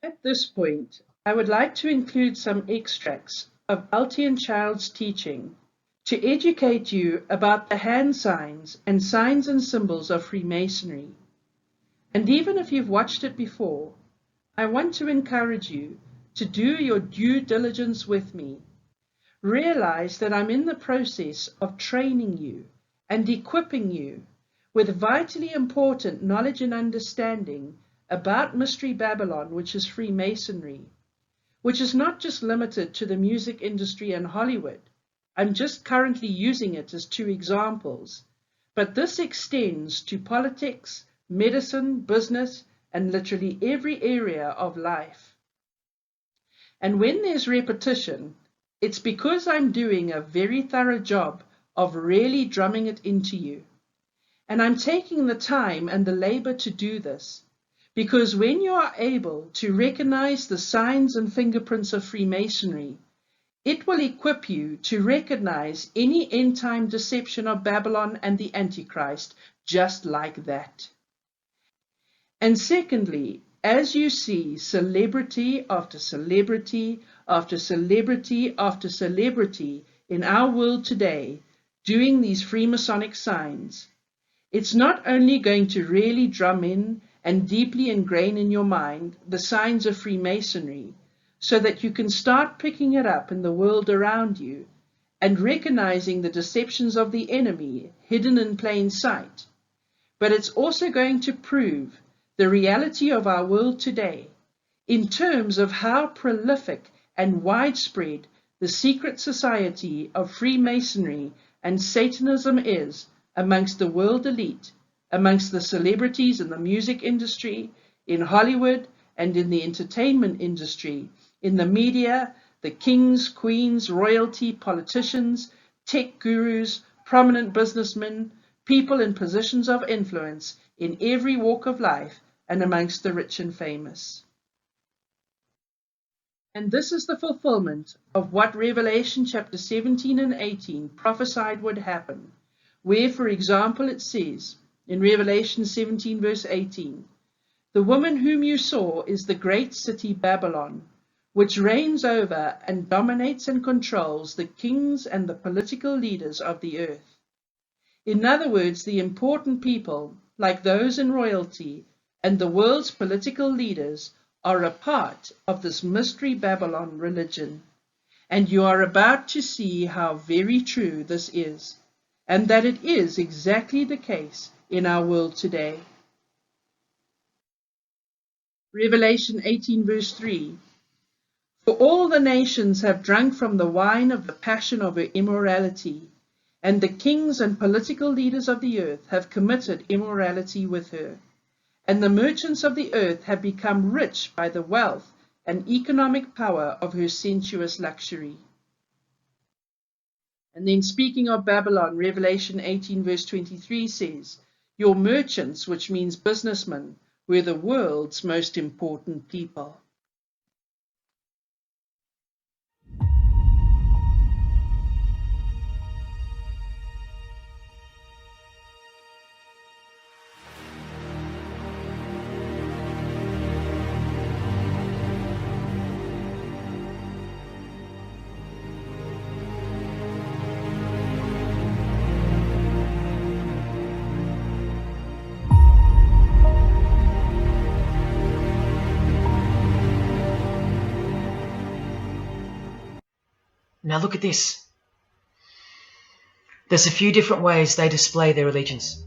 At this point, I would like to include some extracts of Altian Child's teaching to educate you about the hand signs and symbols of Freemasonry. And even if you've watched it before, I want to encourage you to do your due diligence with me. Realize that I'm in the process of training you and equipping you with vitally important knowledge and understanding about Mystery Babylon, which is Freemasonry, which is not just limited to the music industry and Hollywood. I'm just currently using it as two examples, but this extends to politics, medicine, business, and literally every area of life. And when there's repetition, it's because I'm doing a very thorough job of really drumming it into you. And I'm taking the time and the labor to do this, because when you are able to recognize the signs and fingerprints of Freemasonry, it will equip you to recognize any end-time deception of Babylon and the Antichrist just like that. And secondly, as you see celebrity after celebrity after celebrity after celebrity in our world today doing these Freemasonic signs, it's not only going to really drum in and deeply ingrain in your mind the signs of Freemasonry so that you can start picking it up in the world around you and recognizing the deceptions of the enemy hidden in plain sight, but it's also going to prove the reality of our world today in terms of how prolific and widespread the secret society of Freemasonry and Satanism is amongst the world elite, amongst the celebrities in the music industry, in Hollywood, and in the entertainment industry, in the media, the kings, queens, royalty, politicians, tech gurus, prominent businessmen, people in positions of influence in every walk of life, and amongst the rich and famous. And this is the fulfillment of what Revelation chapter 17 and 18 prophesied would happen, where, for example, it says in Revelation 17 verse 18, "The woman whom you saw is the great city Babylon, which reigns over and dominates and controls the kings and the political leaders of the earth." In other words, the important people, like those in royalty, and the world's political leaders are a part of this Mystery Babylon religion. And you are about to see how very true this is, and that it is exactly the case in our world today. Revelation 18 verse 3, "For all the nations have drunk from the wine of the passion of her immorality, and the kings and political leaders of the earth have committed immorality with her. And the merchants of the earth have become rich by the wealth and economic power of her sensuous luxury." And then speaking of Babylon, Revelation 18 verse 23 says, "Your merchants," which means businessmen, "were the world's most important people." Now look at this. There's a few different ways they display their allegiance.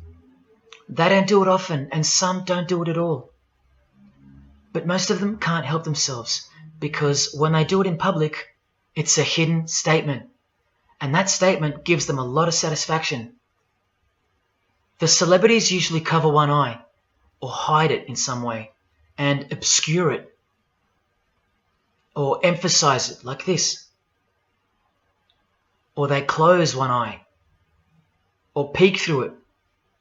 They don't do it often, and some don't do it at all. But most of them can't help themselves, because when they do it in public, it's a hidden statement. And that statement gives them a lot of satisfaction. The celebrities usually cover one eye, or hide it in some way, and obscure it, or emphasize it like this. Or they close one eye, or peek through it,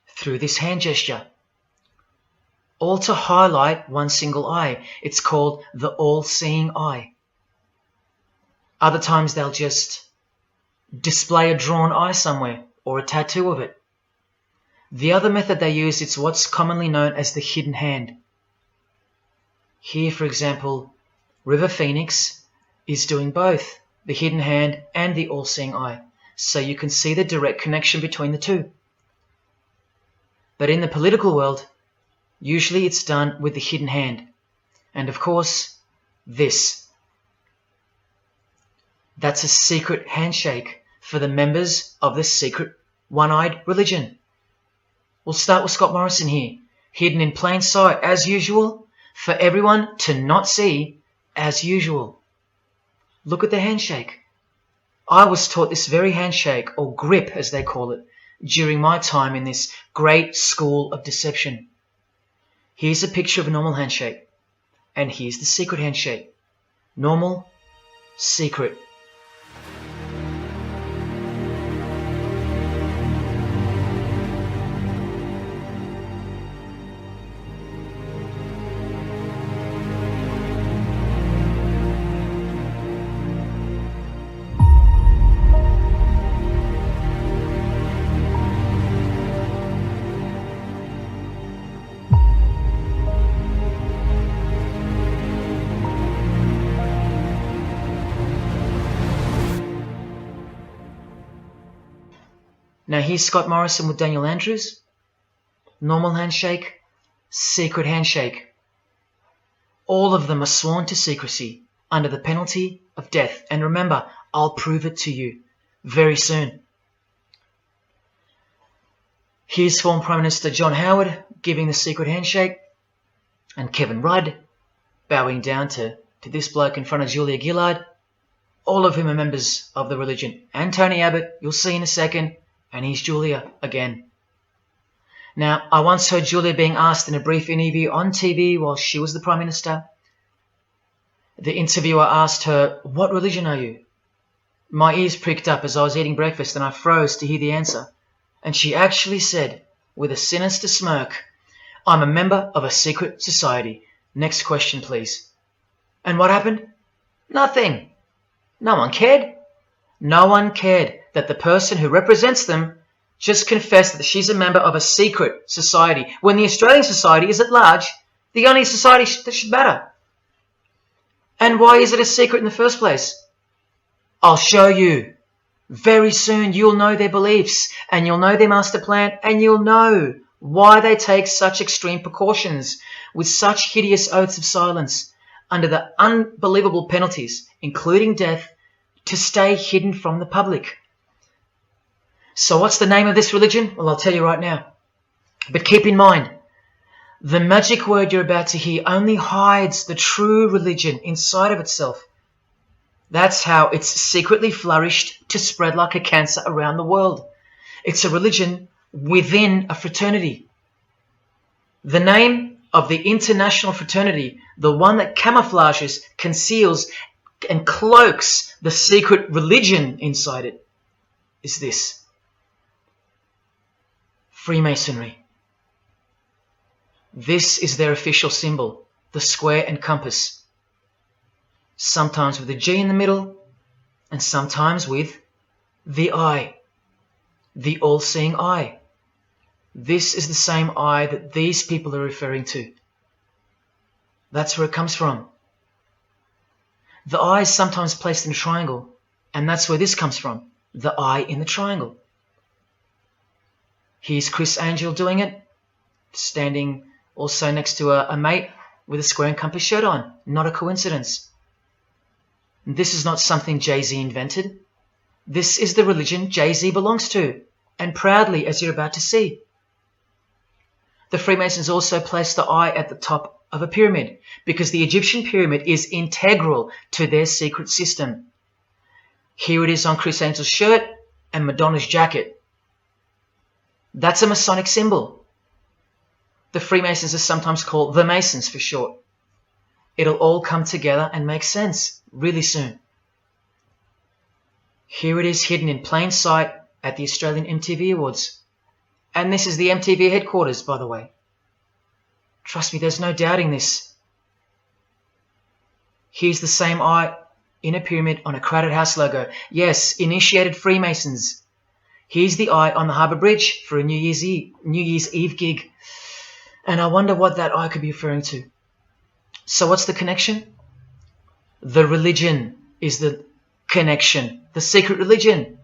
through this hand gesture, all to highlight one single eye. It's called the all-seeing eye. Other times they'll just display a drawn eye somewhere, or a tattoo of it. The other method they use is what's commonly known as the hidden hand. Here, for example, River Phoenix is doing both, the hidden hand and the all-seeing eye, so you can see the direct connection between the two. But in the political world, usually it's done with the hidden hand. And of course, this. That's a secret handshake for the members of the secret one-eyed religion. We'll start with Scott Morrison here, hidden in plain sight as usual, for everyone to not see as usual. Look at the handshake. I was taught this very handshake, or grip as they call it, during my time in this great school of deception. Here's a picture of a normal handshake, and here's the secret handshake. Normal, secret. Now here's Scott Morrison with Daniel Andrews. Normal handshake, secret handshake. All of them are sworn to secrecy under the penalty of death. And remember, I'll prove it to you very soon. Here's former Prime Minister John Howard giving the secret handshake, and Kevin Rudd bowing down to this bloke in front of Julia Gillard, all of whom are members of the religion. And Tony Abbott, you'll see in a second. And here's Julia again. Now, I once heard Julia being asked in a brief interview on TV while she was the Prime Minister. The interviewer asked her, "What religion are you?" My ears pricked up as I was eating breakfast and I froze to hear the answer. And she actually said, with a sinister smirk, "I'm a member of a secret society. Next question, please." And what happened? Nothing. No one cared. No one cared that the person who represents them just confessed that she's a member of a secret society, when the Australian society is at large the only society that should matter. And why is it a secret in the first place? I'll show you. Very soon you'll know their beliefs, and you'll know their master plan, and you'll know why they take such extreme precautions with such hideous oaths of silence under the unbelievable penalties, including death, to stay hidden from the public. So what's the name of this religion? Well, I'll tell you right now. But keep in mind, the magic word you're about to hear only hides the true religion inside of itself. That's how it's secretly flourished to spread like a cancer around the world. It's a religion within a fraternity. The name of the international fraternity, the one that camouflages, conceals, and cloaks the secret religion inside it, is this: Freemasonry. This is their official symbol, the square and compass, sometimes with a G in the middle and sometimes with the eye, the all-seeing eye. This is the same eye that these people are referring to. That's where it comes from. The eye is sometimes placed in a triangle, and that's where this comes from, the eye in the triangle. Here's Chris Angel doing it, standing also next to a mate with a square and compass shirt on. Not a coincidence. This is not something Jay-Z invented. This is the religion Jay-Z belongs to, and proudly, as you're about to see. The Freemasons also place the eye at the top of a pyramid, because the Egyptian pyramid is integral to their secret system. Here it is on Chris Angel's shirt and Madonna's jacket. That's a Masonic symbol. The Freemasons are sometimes called the Masons for short. It'll all come together and make sense really soon. Here it is hidden in plain sight at the Australian MTV Awards. And this is the MTV headquarters, by the way. Trust me, there's no doubting this. Here's the same eye in a pyramid on a Crowded House logo. Yes, initiated Freemasons. Here's the eye on the Harbour Bridge for a New Year's Eve gig. And I wonder what that eye could be referring to. So what's the connection? The religion is the connection, the secret religion.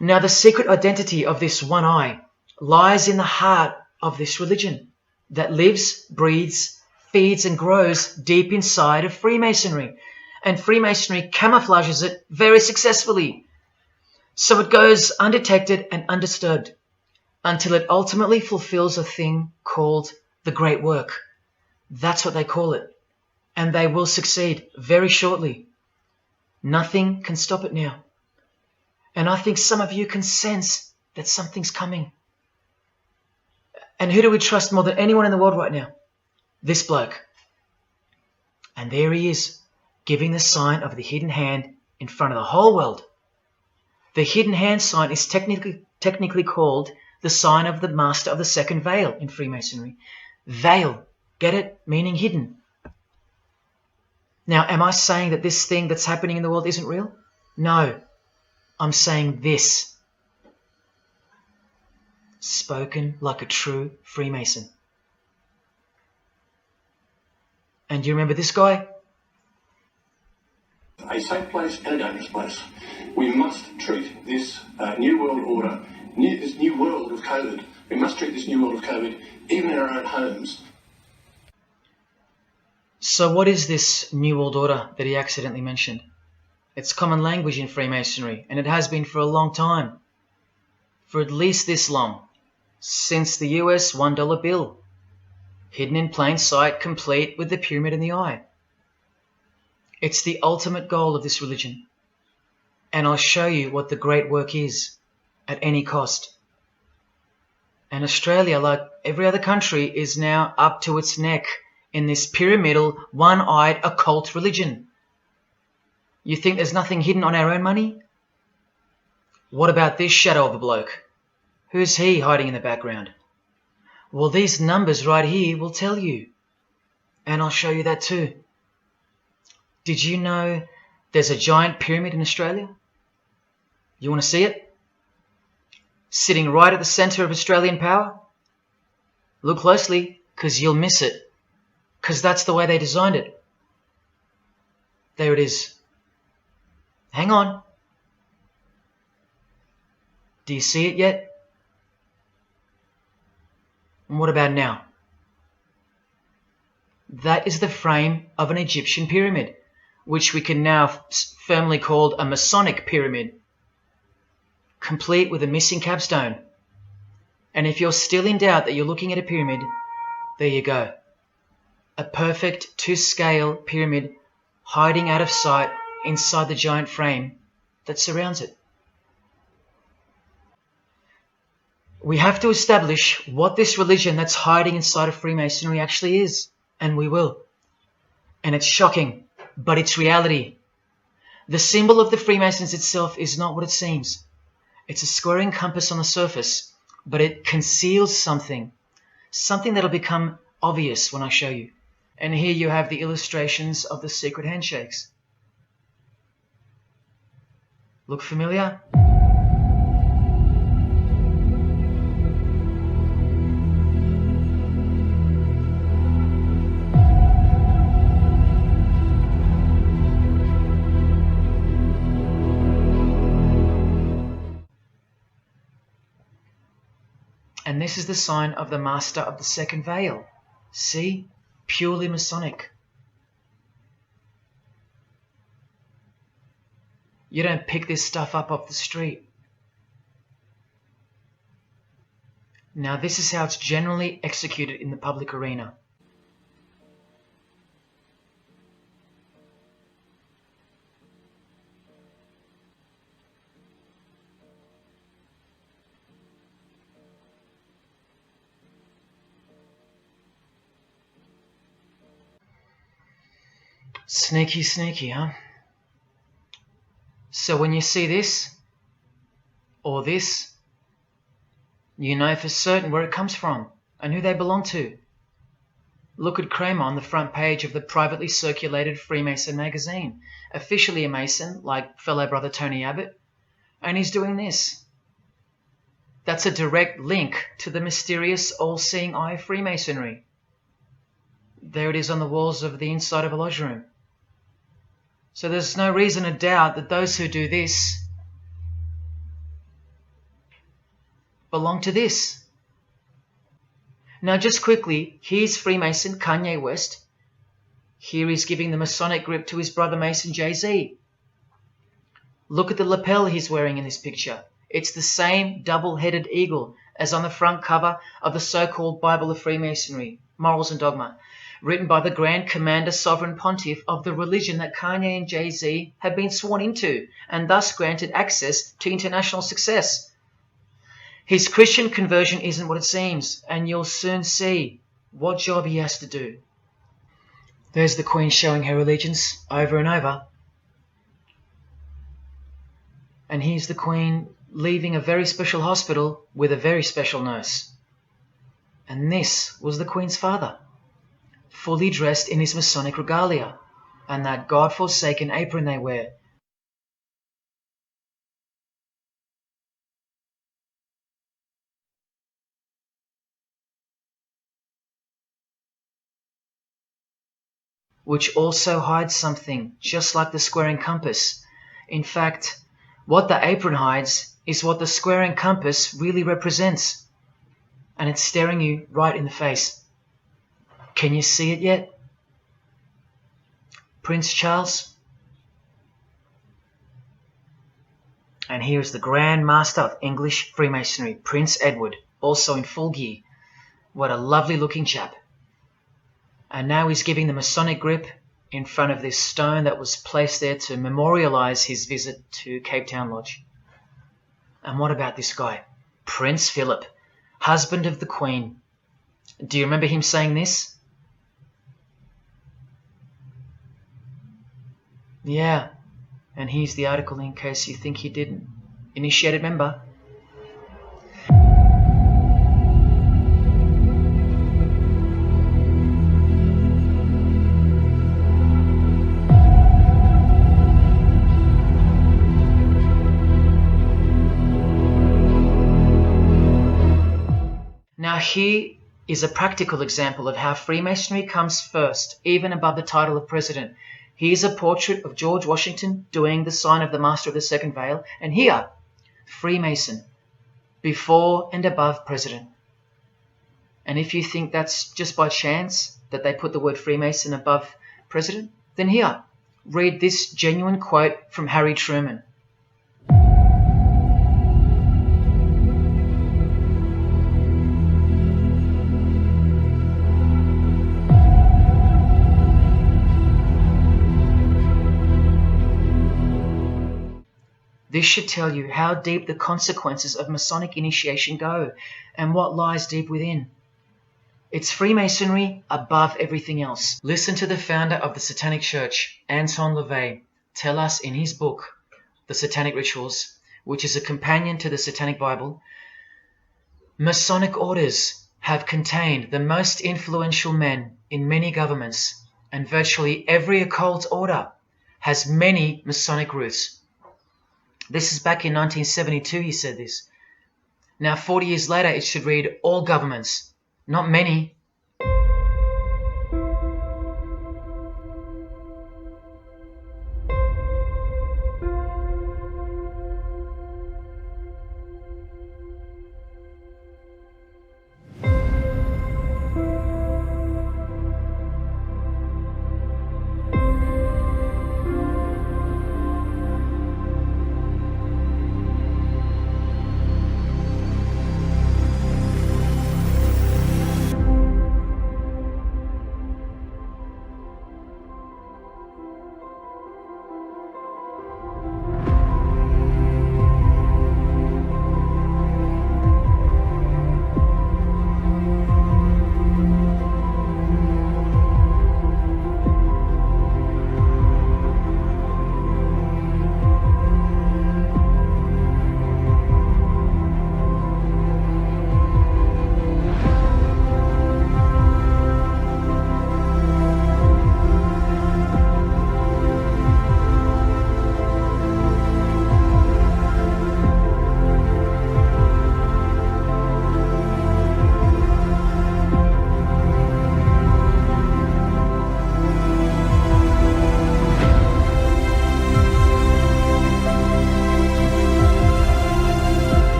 Now the secret identity of this one eye lies in the heart of this religion that lives, breathes, feeds and grows deep inside of Freemasonry. And Freemasonry camouflages it very successfully. So it goes undetected and undisturbed until it ultimately fulfills a thing called the Great Work. That's what they call it. And they will succeed very shortly. Nothing can stop it now. And I think some of you can sense that something's coming. And who do we trust more than anyone in the world right now? This bloke. And there he is, giving the sign of the hidden hand in front of the whole world. The hidden hand sign is technically called the sign of the master of the second veil in Freemasonry. Veil, get it? Meaning hidden. Now, am I saying that this thing that's happening in the world isn't real? No. I'm saying this. Spoken like a true Freemason. And you remember this guy? A safe place and a dangerous place. We must treat this new world order, this new world of COVID, we must treat this new world of COVID even in our own homes. So what is this new world order that he accidentally mentioned? It's common language in Freemasonry, and it has been for a long time. For at least this long. Since the US $1 bill. Hidden in plain sight, complete with the pyramid in the eye. It's the ultimate goal of this religion. And I'll show you what the great work is, at any cost. And Australia, like every other country, is now up to its neck in this pyramidal, one-eyed, occult religion. You think there's nothing hidden on our own money? What about this shadow of a bloke? Who's he hiding in the background? Well, these numbers right here will tell you. And I'll show you that too. Did you know there's a giant pyramid in Australia? You want to see it? Sitting right at the centre of Australian power? Look closely, because you'll miss it. Because that's the way they designed it. There it is. Hang on. Do you see it yet? And what about now? That is the frame of an Egyptian pyramid, which we can now firmly call a Masonic pyramid, complete with a missing capstone. And if you're still in doubt that you're looking at a pyramid, there you go. A perfect to-scale pyramid hiding out of sight inside the giant frame that surrounds it. We have to establish what this religion that's hiding inside of Freemasonry actually is, and we will. And it's shocking, but it's reality. The symbol of the Freemasons itself is not what it seems. It's a squaring compass on the surface, but it conceals something that'll become obvious when I show you. And here you have the illustrations of the secret handshakes. Look familiar? And this is the sign of the master of the second veil. See? Purely Masonic. You don't pick this stuff up off the street. Now this is how it's generally executed in the public arena. Sneaky, sneaky, huh? So when you see this, or this, you know for certain where it comes from and who they belong to. Look at Kramer on the front page of the privately circulated Freemason magazine, officially a Mason, like fellow brother Tony Abbott, and he's doing this. That's a direct link to the mysterious all-seeing eye Freemasonry. There it is on the walls of the inside of a lodge room. So there's no reason to doubt that those who do this belong to this. Now just quickly, here's Freemason Kanye West. Here he's giving the Masonic grip to his brother Mason Jay-Z. Look at the lapel he's wearing in this picture. It's the same double-headed eagle as on the front cover of the so-called Bible of Freemasonry, Morals and Dogma, written by the Grand Commander Sovereign Pontiff of the religion that Kanye and Jay-Z have been sworn into and thus granted access to international success. His Christian conversion isn't what it seems, and you'll soon see what job he has to do. There's the Queen showing her allegiance over and over. And here's the Queen leaving a very special hospital with a very special nurse. And this was the Queen's father, fully dressed in his Masonic regalia and that God-forsaken apron they wear. Which also hides something, just like the square and compass. In fact, what the apron hides is what the square and compass really represents. And it's staring you right in the face. Can you see it yet? Prince Charles. And here is the Grand Master of English Freemasonry, Prince Edward, also in full gear. What a lovely looking chap. And now he's giving the Masonic grip in front of this stone that was placed there to memorialize his visit to Cape Town Lodge. And what about this guy? Prince Philip, husband of the Queen. Do you remember him saying this? Yeah, and here's the article in case you think he didn't. Initiated member. Now here is a practical example of how Freemasonry comes first, even above the title of president. Here's a portrait of George Washington doing the sign of the Master of the Second Veil, and here, Freemason, before and above president. And if you think that's just by chance that they put the word Freemason above president, then here, read this genuine quote from Harry Truman. This should tell you how deep the consequences of Masonic initiation go and what lies deep within. It's Freemasonry above everything else. Listen to the founder of the Satanic Church, Anton LaVey, tell us in his book, The Satanic Rituals, which is a companion to the Satanic Bible, Masonic orders have contained the most influential men in many governments, and virtually every occult order has many Masonic roots. This is back in 1972 he said this. Now 40 years later it should read all governments, not many.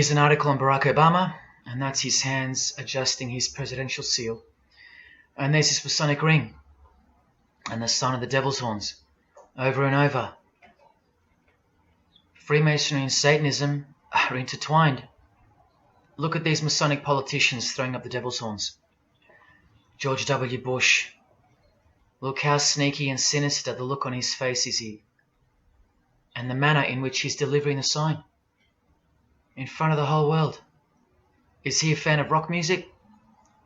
Here's an article on Barack Obama, and that's his hands adjusting his presidential seal. And there's his Masonic ring, and the sign of the devil's horns, over and over. Freemasonry and Satanism are intertwined. Look at these Masonic politicians throwing up the devil's horns. George W. Bush. Look how sneaky and sinister the look on his face is here, and the manner in which he's delivering the sign in front of the whole world. Is he a fan of rock music?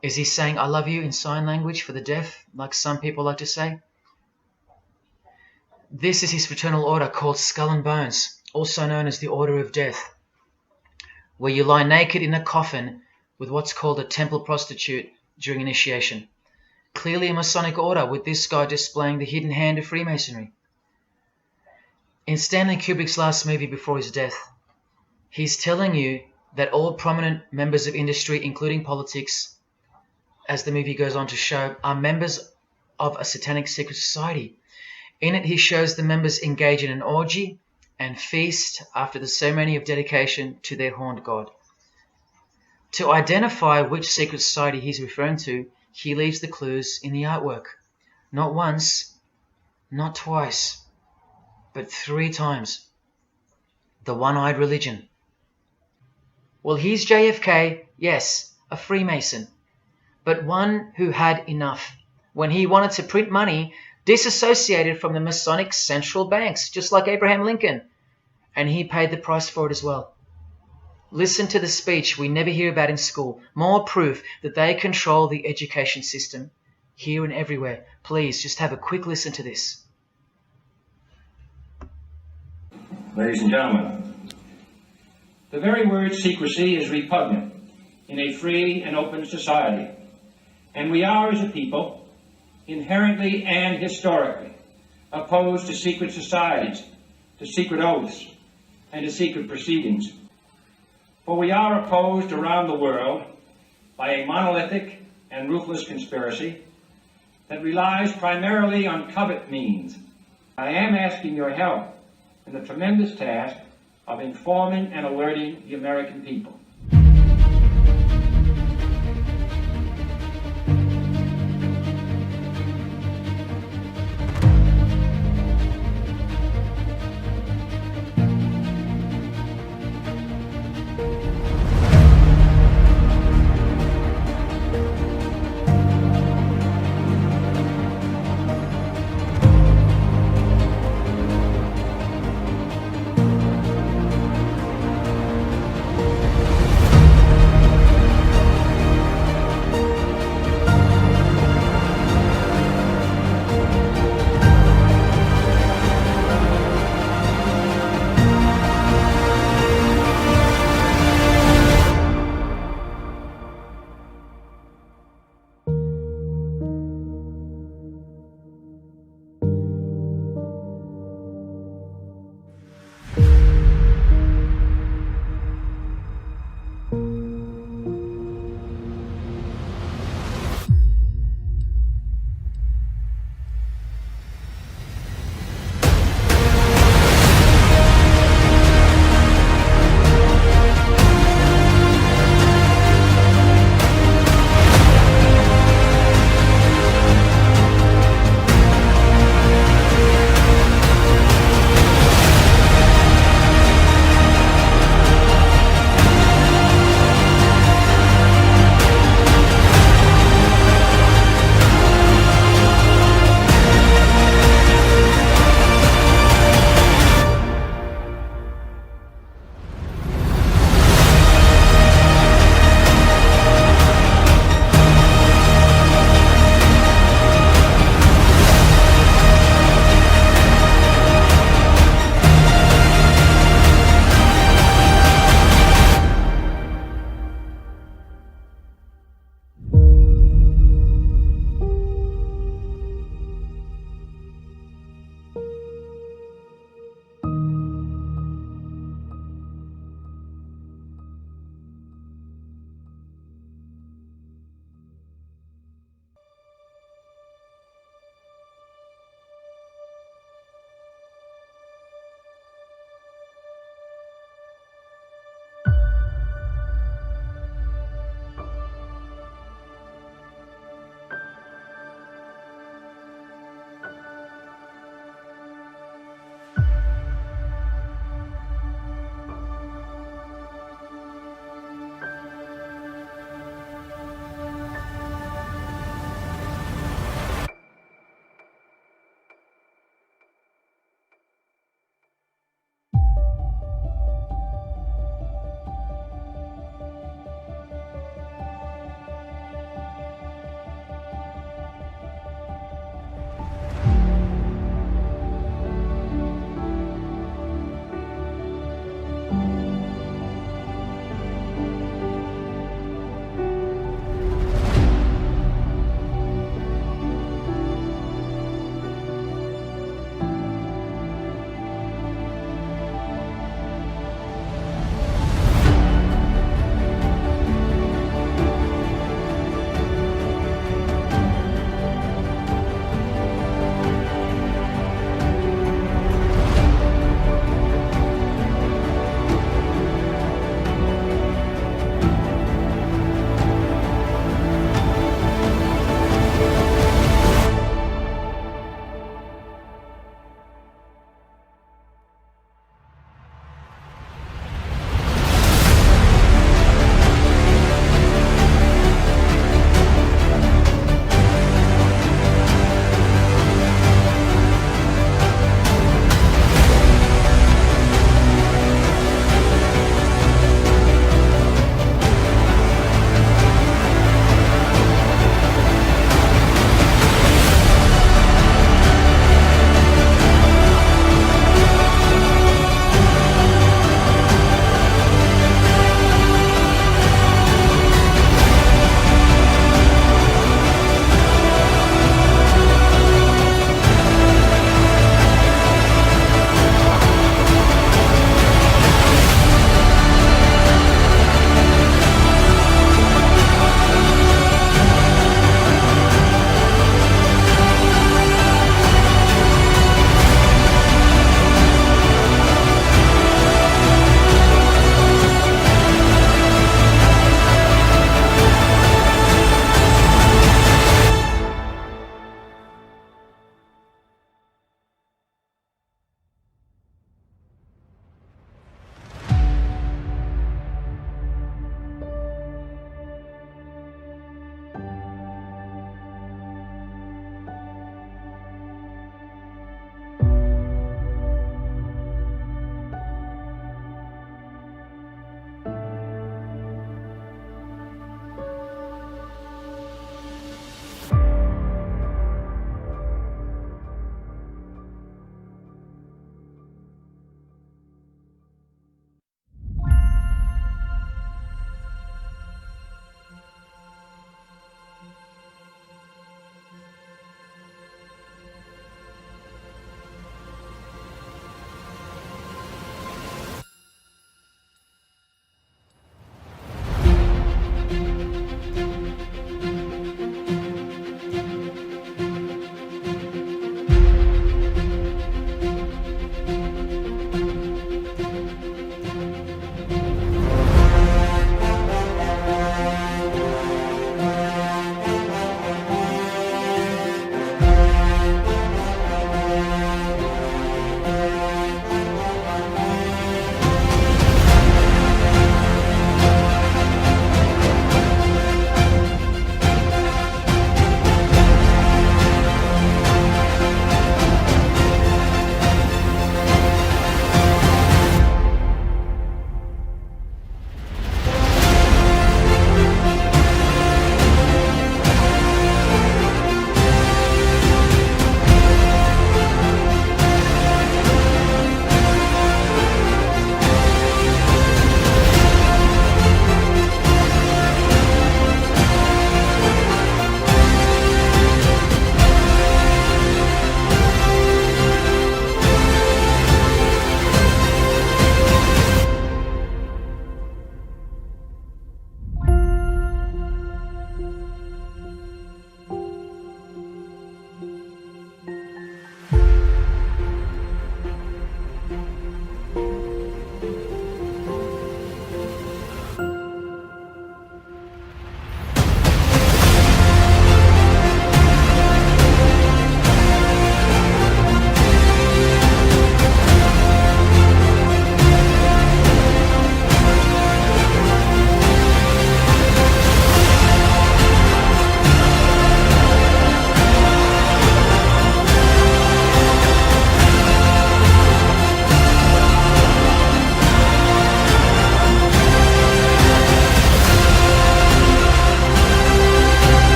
Is he saying I love you in sign language for the deaf, like some people like to say? This is his fraternal order called Skull and Bones, also known as the Order of Death, where you lie naked in a coffin with what's called a temple prostitute during initiation. Clearly a Masonic order, with this guy displaying the hidden hand of Freemasonry. In Stanley Kubrick's last movie before his death, he's telling you that all prominent members of industry, including politics, as the movie goes on to show, are members of a satanic secret society. In it, he shows the members engage in an orgy and feast after the ceremony of dedication to their horned god. To identify which secret society he's referring to, he leaves the clues in the artwork. Not once, not twice, but 3 times. The one-eyed religion. Well, here's JFK, yes, a Freemason, but one who had enough. When he wanted to print money, disassociated from the Masonic central banks, just like Abraham Lincoln, and he paid the price for it as well. Listen to the speech we never hear about in school. More proof that they control the education system here and everywhere. Please, just have a quick listen to this. Ladies and gentlemen, the very word secrecy is repugnant in a free and open society, and we are, as a people, inherently and historically opposed to secret societies, to secret oaths, and to secret proceedings. For we are opposed around the world by a monolithic and ruthless conspiracy that relies primarily on covert means. I am asking your help in the tremendous task of informing and alerting the American people.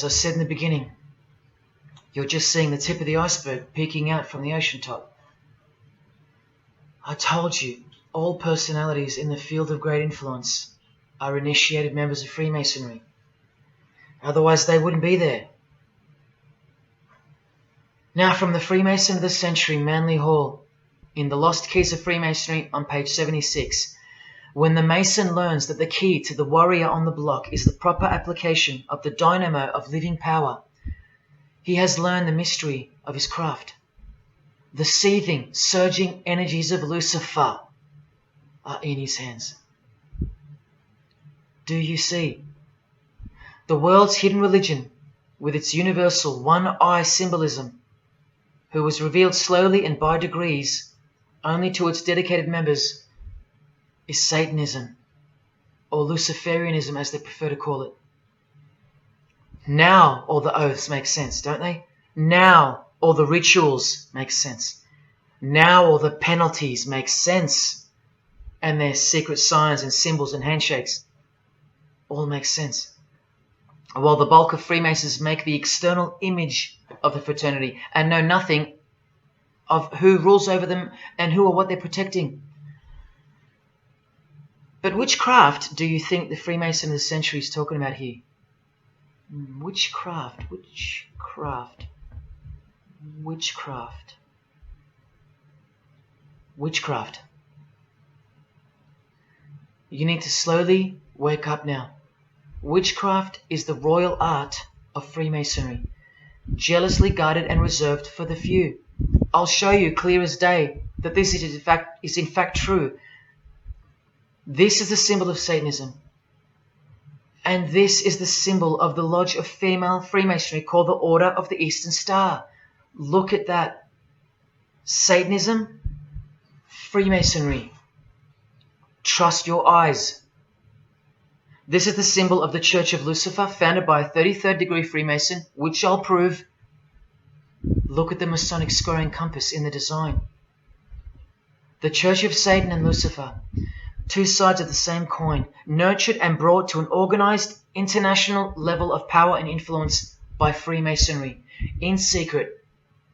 as I said in the beginning, you're just seeing the tip of the iceberg peeking out from the ocean top. I told you, all personalities in the field of great influence are initiated members of Freemasonry. Otherwise they wouldn't be there. Now from the Freemason of the Century, Manly Hall, in The Lost Keys of Freemasonry on page 76, when the Mason learns that the key to the warrior on the block is the proper application of the dynamo of living power, he has learned the mystery of his craft. The seething, surging energies of Lucifer are in his hands. Do you see? The world's hidden religion, with its universal one-eye symbolism, who was revealed slowly and by degrees only to its dedicated members, is Satanism, or Luciferianism as they prefer to call it. Now all the oaths make sense, don't they? Now all the rituals make sense. Now all the penalties make sense. And their secret signs and symbols and handshakes all make sense. While the bulk of Freemasons make the external image of the fraternity and know nothing of who rules over them and who or what they're protecting. But which craft do you think the Freemason of the Century is talking about here? Which craft? Which craft? Witchcraft. Witchcraft. You need to slowly wake up now. Witchcraft is the royal art of Freemasonry, jealously guarded and reserved for the few. I'll show you clear as day that this is in fact true. This is the symbol of Satanism. And this is the symbol of the lodge of female Freemasonry called the Order of the Eastern Star. Look at that. Satanism, Freemasonry. Trust your eyes. This is the symbol of the Church of Lucifer, founded by a 33rd degree Freemason, which I'll prove. Look at the Masonic squaring compass in the design. The Church of Satan and Lucifer, two sides of the same coin, nurtured and brought to an organized international level of power and influence by Freemasonry, in secret,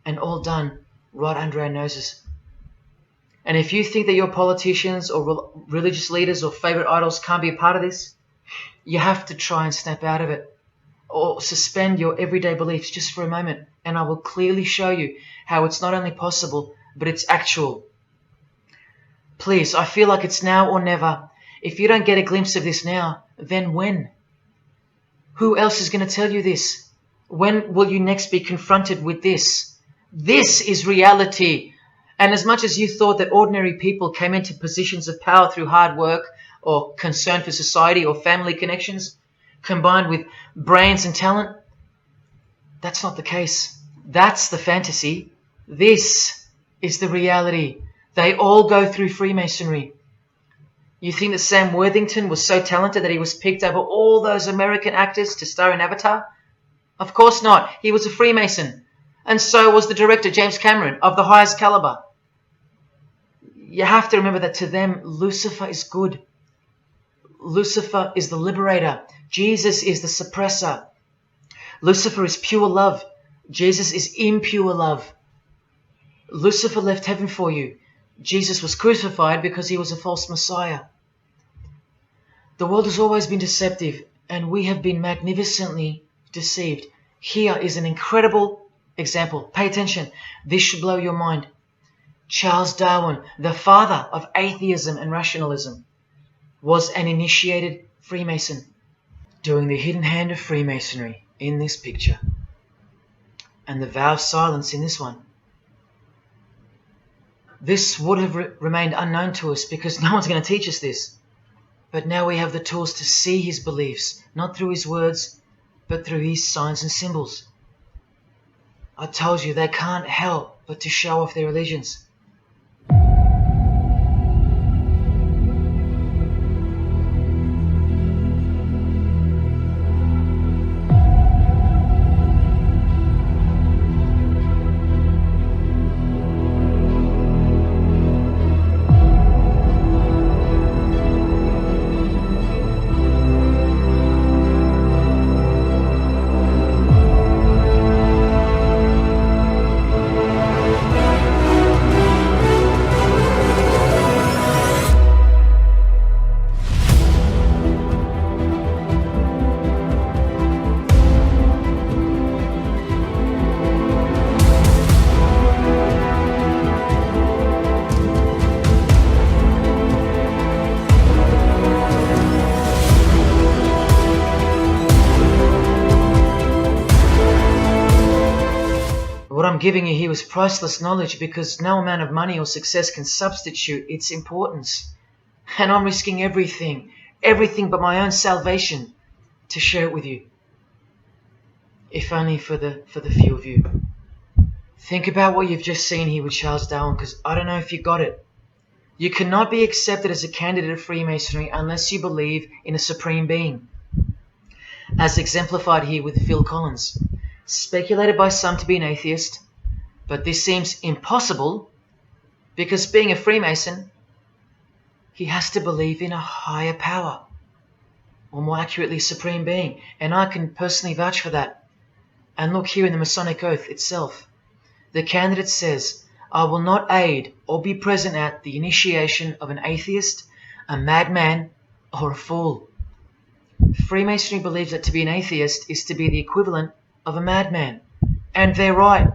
and all done right under our noses. And if you think that your politicians or religious leaders or favorite idols can't be a part of this, you have to try and snap out of it, or suspend your everyday beliefs just for a moment, and I will clearly show you how it's not only possible, but it's actual. Please, I feel like it's now or never. If you don't get a glimpse of this now, then when? Who else is going to tell you this? When will you next be confronted with this? This is reality. And as much as you thought that ordinary people came into positions of power through hard work or concern for society or family connections, combined with brains and talent, that's not the case. That's the fantasy. This is the reality. They all go through Freemasonry. You think that Sam Worthington was so talented that he was picked over all those American actors to star in Avatar? Of course not. He was a Freemason. And so was the director, James Cameron, of the highest caliber. You have to remember that to them, Lucifer is good. Lucifer is the liberator. Jesus is the suppressor. Lucifer is pure love. Jesus is impure love. Lucifer left heaven for you. Jesus was crucified because he was a false Messiah. The world has always been deceptive, and we have been magnificently deceived. Here is an incredible example. Pay attention. This should blow your mind. Charles Darwin, the father of atheism and rationalism, was an initiated Freemason, doing the hidden hand of Freemasonry in this picture, and the vow of silence in this one. This would have remained unknown to us because no one's going to teach us this. But now we have the tools to see his beliefs, not through his words, but through his signs and symbols. I told you they can't help but to show off their allegiance. giving you here was priceless knowledge, because no amount of money or success can substitute its importance. And I'm risking everything but my own salvation to share it with you. If only for the few of you. Think about what you've just seen here with Charles Darwin, because I don't know if you got it. You cannot be accepted as a candidate of Freemasonry unless you believe in a supreme being, as exemplified here with Phil Collins, speculated by some to be an atheist, but this seems impossible because, being a Freemason, he has to believe in a higher power, or more accurately, supreme being, and I can personally vouch for that. And look here in the Masonic Oath itself. The candidate says, "I will not aid or be present at the initiation of an atheist, a madman, or a fool." Freemasonry believes that to be an atheist is to be the equivalent of a madman. And they're right.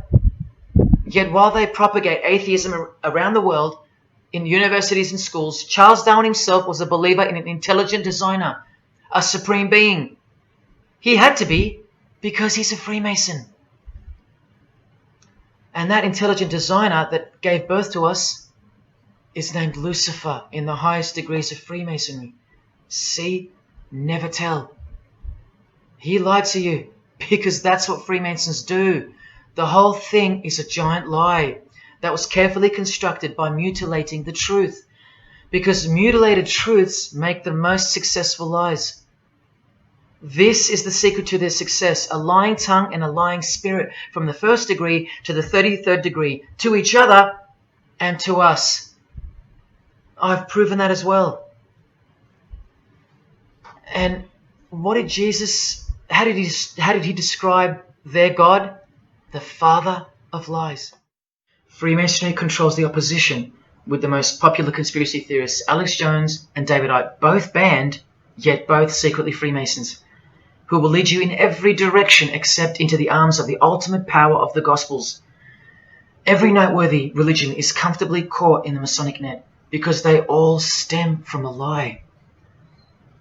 Yet while they propagate atheism around the world, in universities and schools, Charles Darwin himself was a believer in an intelligent designer, a supreme being. He had to be, because he's a Freemason. And that intelligent designer that gave birth to us is named Lucifer in the highest degrees of Freemasonry. See? Never tell. He lied to you, because that's what Freemasons do. The whole thing is a giant lie that was carefully constructed by mutilating the truth, because mutilated truths make the most successful lies. This is the secret to their success: a lying tongue and a lying spirit, from the 1st degree to the 33rd degree, to each other and to us. I've proven that as well. And what did Jesus, how did he describe their God? The father of lies. Freemasonry controls the opposition, with the most popular conspiracy theorists, Alex Jones and David Icke, both banned, yet both secretly Freemasons, who will lead you in every direction except into the arms of the ultimate power of the Gospels. Every noteworthy religion is comfortably caught in the Masonic net, because they all stem from a lie.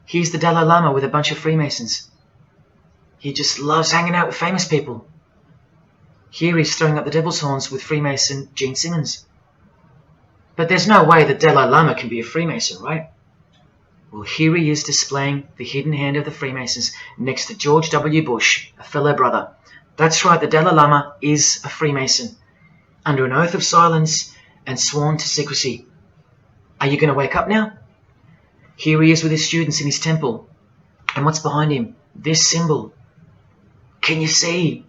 Here's the Dalai Lama with a bunch of Freemasons. He just loves hanging out with famous people. Here he's throwing up the devil's horns with Freemason Gene Simmons. But there's no way the Dalai Lama can be a Freemason, right? Well, here he is displaying the hidden hand of the Freemasons next to George W. Bush, a fellow brother. That's right, the Dalai Lama is a Freemason, under an oath of silence and sworn to secrecy. Are you going to wake up now? Here he is with his students in his temple. And what's behind him? This symbol. Can you see?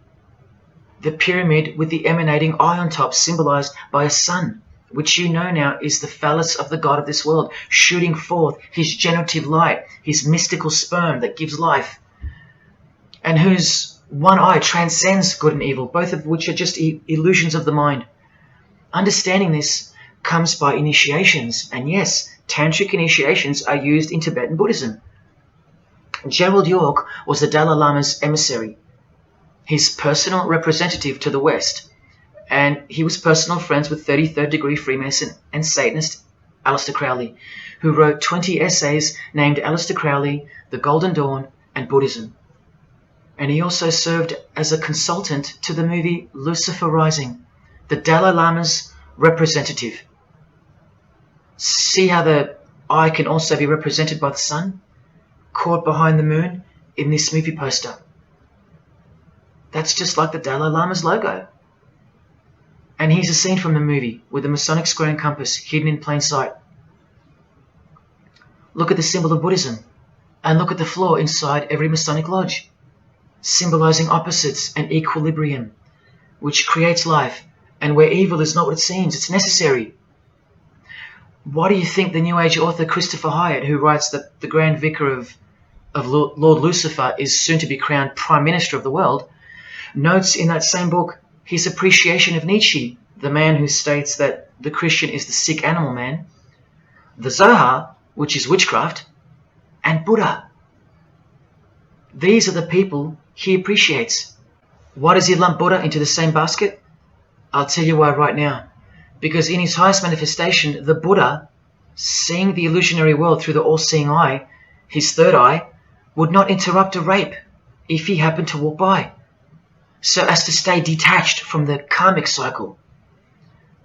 The pyramid with the emanating eye on top, symbolized by a sun, which you know now is the phallus of the god of this world, shooting forth his generative light, his mystical sperm that gives life, and whose one eye transcends good and evil, both of which are just illusions of the mind. Understanding this comes by initiations, and yes, tantric initiations are used in Tibetan Buddhism. Gerald York was the Dalai Lama's emissary, his personal representative to the West, and he was personal friends with 33rd degree Freemason and Satanist Aleister Crowley, who wrote 20 essays named Aleister Crowley, The Golden Dawn, and Buddhism. And he also served as a consultant to the movie Lucifer Rising, the Dalai Lama's representative. See how the eye can also be represented by the sun, caught behind the moon in this movie poster. That's just like the Dalai Lama's logo. And here's a scene from the movie with the Masonic square and compass hidden in plain sight. Look at the symbol of Buddhism, and look at the floor inside every Masonic lodge, symbolizing opposites and equilibrium, which creates life, and where evil is not what it seems, it's necessary. Why do you think the New Age author Christopher Hyatt, who writes that the Grand Vicar of Lord Lucifer is soon to be crowned Prime Minister of the world, notes in that same book his appreciation of Nietzsche, the man who states that the Christian is the sick animal man, the Zohar, which is witchcraft, and Buddha. These are the people he appreciates. Why does he lump Buddha into the same basket? I'll tell you why right now. Because in his highest manifestation, the Buddha, seeing the illusionary world through the all-seeing eye, his third eye, would not interrupt a rape if he happened to walk by. so as to stay detached from the karmic cycle.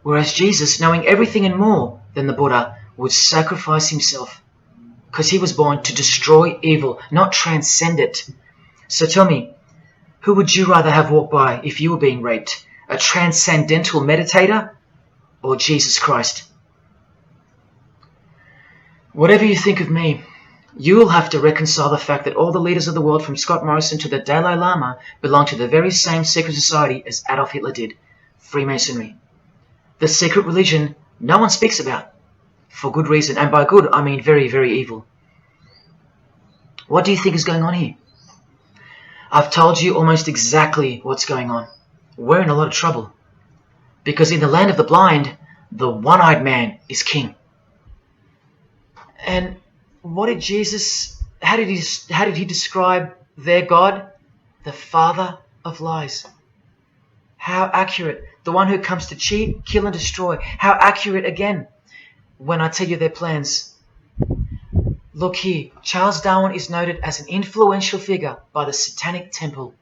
Whereas Jesus, knowing everything and more than the Buddha, would sacrifice himself because he was born to destroy evil, not transcend it. So tell me, who would you rather have walked by if you were being raped? A transcendental meditator or Jesus Christ? Whatever you think of me, you will have to reconcile the fact that all the leaders of the world, from Scott Morrison to the Dalai Lama, belong to the very same secret society as Adolf Hitler did, Freemasonry. The secret religion no one speaks about, for good reason, and by good I mean very, very evil. What do you think is going on here? I've told you almost exactly what's going on. We're in a lot of trouble, because in the land of the blind, the one-eyed man is king. And what did Jesus, how did he describe their God? The father of lies. How accurate. The one who comes to cheat, kill and destroy. How accurate again when I tell you their plans. Look here, Charles Darwin is noted as an influential figure by the Satanic Temple.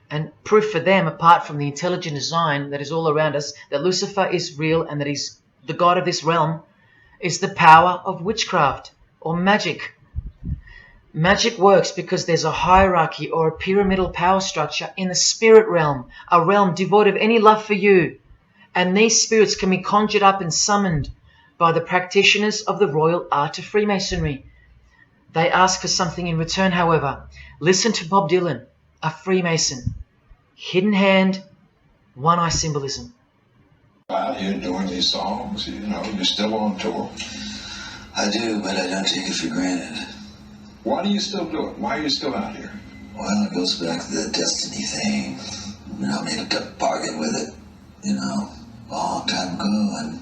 And proof for them, apart from the intelligent design that is all around us, that Lucifer is real and that he's the god of this realm, is the power of witchcraft or magic. Magic works because there's a hierarchy or a pyramidal power structure in the spirit realm, a realm devoid of any love for you. And these spirits can be conjured up and summoned by the practitioners of the royal art of Freemasonry. They ask for something in return, however. Listen to Bob Dylan, a Freemason. Hidden hand, one-eye symbolism. Out here doing these songs, you know, you're still on tour. I do, but I don't take it for granted. Why do you still do it? Why are you still out here? Well, it goes back to the destiny thing. You know, I made a bargain with it, you know, a long time ago, and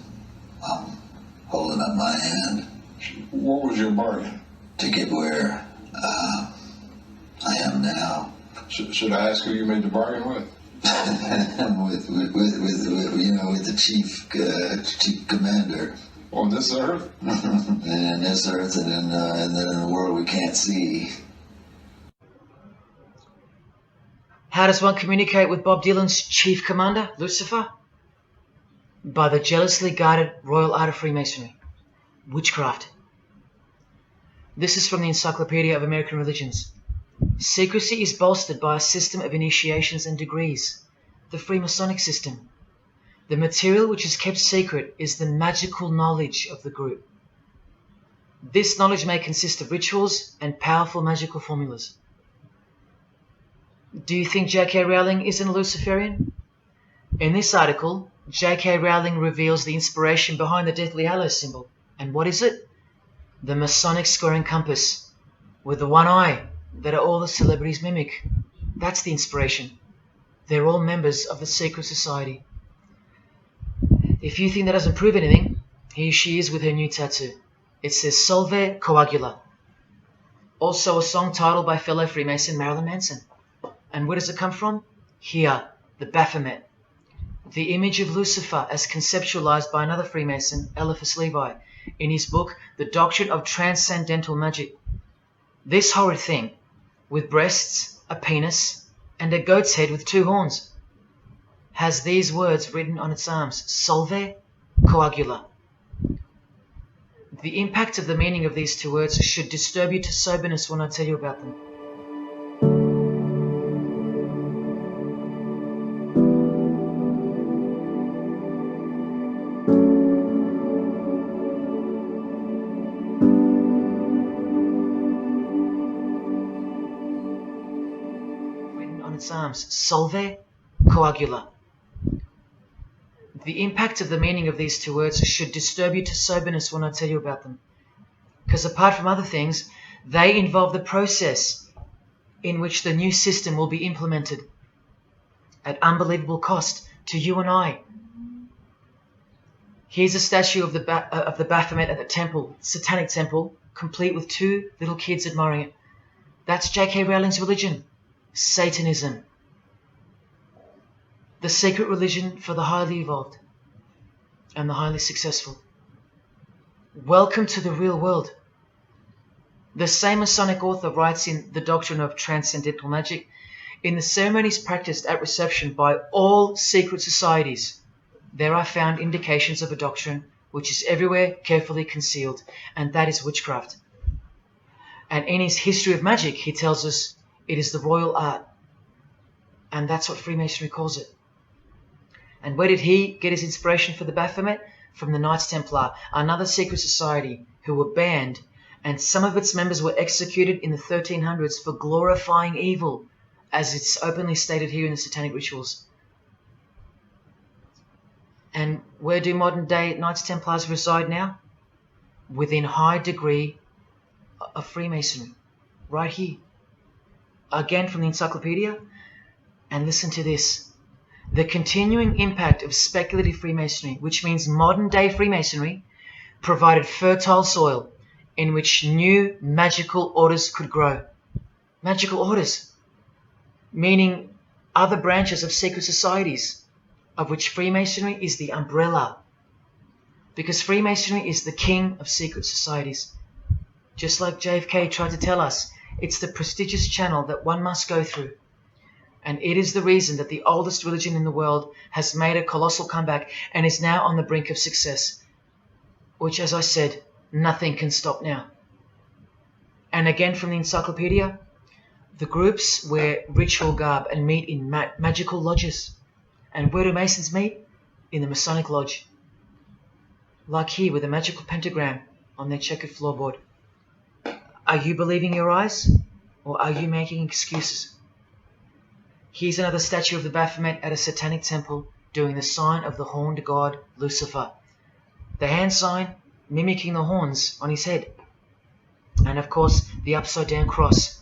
I'm holding up my hand. What was your bargain? To get where I am now. Should I ask who you made the bargain with? with the chief commander. On this earth? And this earth, and then in the world we can't see. How does one communicate with Bob Dylan's chief commander, Lucifer? By the jealously guarded royal art of Freemasonry, witchcraft. This is from the Encyclopedia of American Religions. Secrecy is bolstered by a system of initiations and degrees, the Freemasonic system. The material which is kept secret is the magical knowledge of the group. This knowledge may consist of rituals and powerful magical formulas. Do you think J.K. Rowling isn't a Luciferian? In this article, J.K. Rowling reveals the inspiration behind the Deathly Hallows symbol. And what is it? The Masonic squaring compass, with the one eye that all the celebrities mimic. That's the inspiration. They're all members of the secret society. If you think that doesn't prove anything, here she is with her new tattoo. It says Solve Coagula. Also a song titled by fellow Freemason Marilyn Manson. And where does it come from? Here, the Baphomet. The image of Lucifer as conceptualized by another Freemason, Eliphas Levi, in his book, The Doctrine of Transcendental Magic. This horrid thing, with breasts, a penis, and a goat's head with 2 horns, has these words written on its arms, Solve Coagula. The impact of the meaning of these 2 words should disturb you to soberness when I tell you about them. Written on its arms, Solve Coagula. The impact of the meaning of these 2 words should disturb you to soberness when I tell you about them. Because apart from other things, they involve the process in which the new system will be implemented at unbelievable cost to you and I. Here's a statue of the Baphomet at the temple, Satanic Temple, complete with 2 little kids admiring it. That's J.K. Rowling's religion, Satanism. The secret religion for the highly evolved and the highly successful. Welcome to the real world. The same Masonic author writes in The Doctrine of Transcendental Magic, In the ceremonies practiced at reception by all secret societies, there are found indications of a doctrine which is everywhere carefully concealed, and that is witchcraft. And in his History of Magic, he tells us it is the royal art, and that's what Freemasonry calls it. And where did he get his inspiration for the Baphomet? From the Knights Templar, another secret society who were banned, and some of its members were executed in the 1300s for glorifying evil, as it's openly stated here in the Satanic Rituals. And where do modern day Knights Templars reside now? Within high degree of Freemasonry, right here. Again from the encyclopedia, and listen to this. The continuing impact of speculative Freemasonry, which means modern day Freemasonry, provided fertile soil in which new magical orders could grow. Magical orders, meaning other branches of secret societies, of which Freemasonry is the umbrella. Because Freemasonry is the king of secret societies. Just like JFK tried to tell us, it's the prestigious channel that one must go through. And it is the reason that the oldest religion in the world has made a colossal comeback and is now on the brink of success. Which, as I said, nothing can stop now. And again from the encyclopedia, the groups wear ritual garb and meet in magical lodges. And where do Masons meet? In the Masonic Lodge. Like here with a magical pentagram on their checkered floorboard. Are you believing your eyes? Or are you making excuses? Here's another statue of the Baphomet at a satanic temple doing the sign of the horned god Lucifer. The hand sign mimicking the horns on his head. And of course, the upside down cross.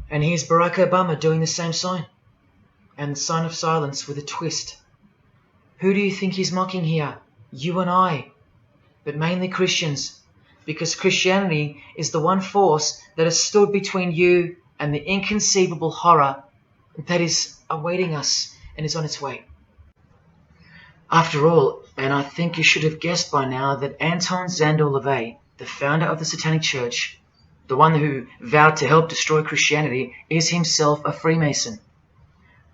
And here's Barack Obama doing the same sign. And the sign of silence with a twist. Who do you think he's mocking here? You and I. But mainly Christians. Because Christianity is the one force that has stood between you and the inconceivable horror that is awaiting us and is on its way. After all, and I think you should have guessed by now that Anton Szandor LaVey, the founder of the Satanic Church, the one who vowed to help destroy Christianity, is himself a Freemason.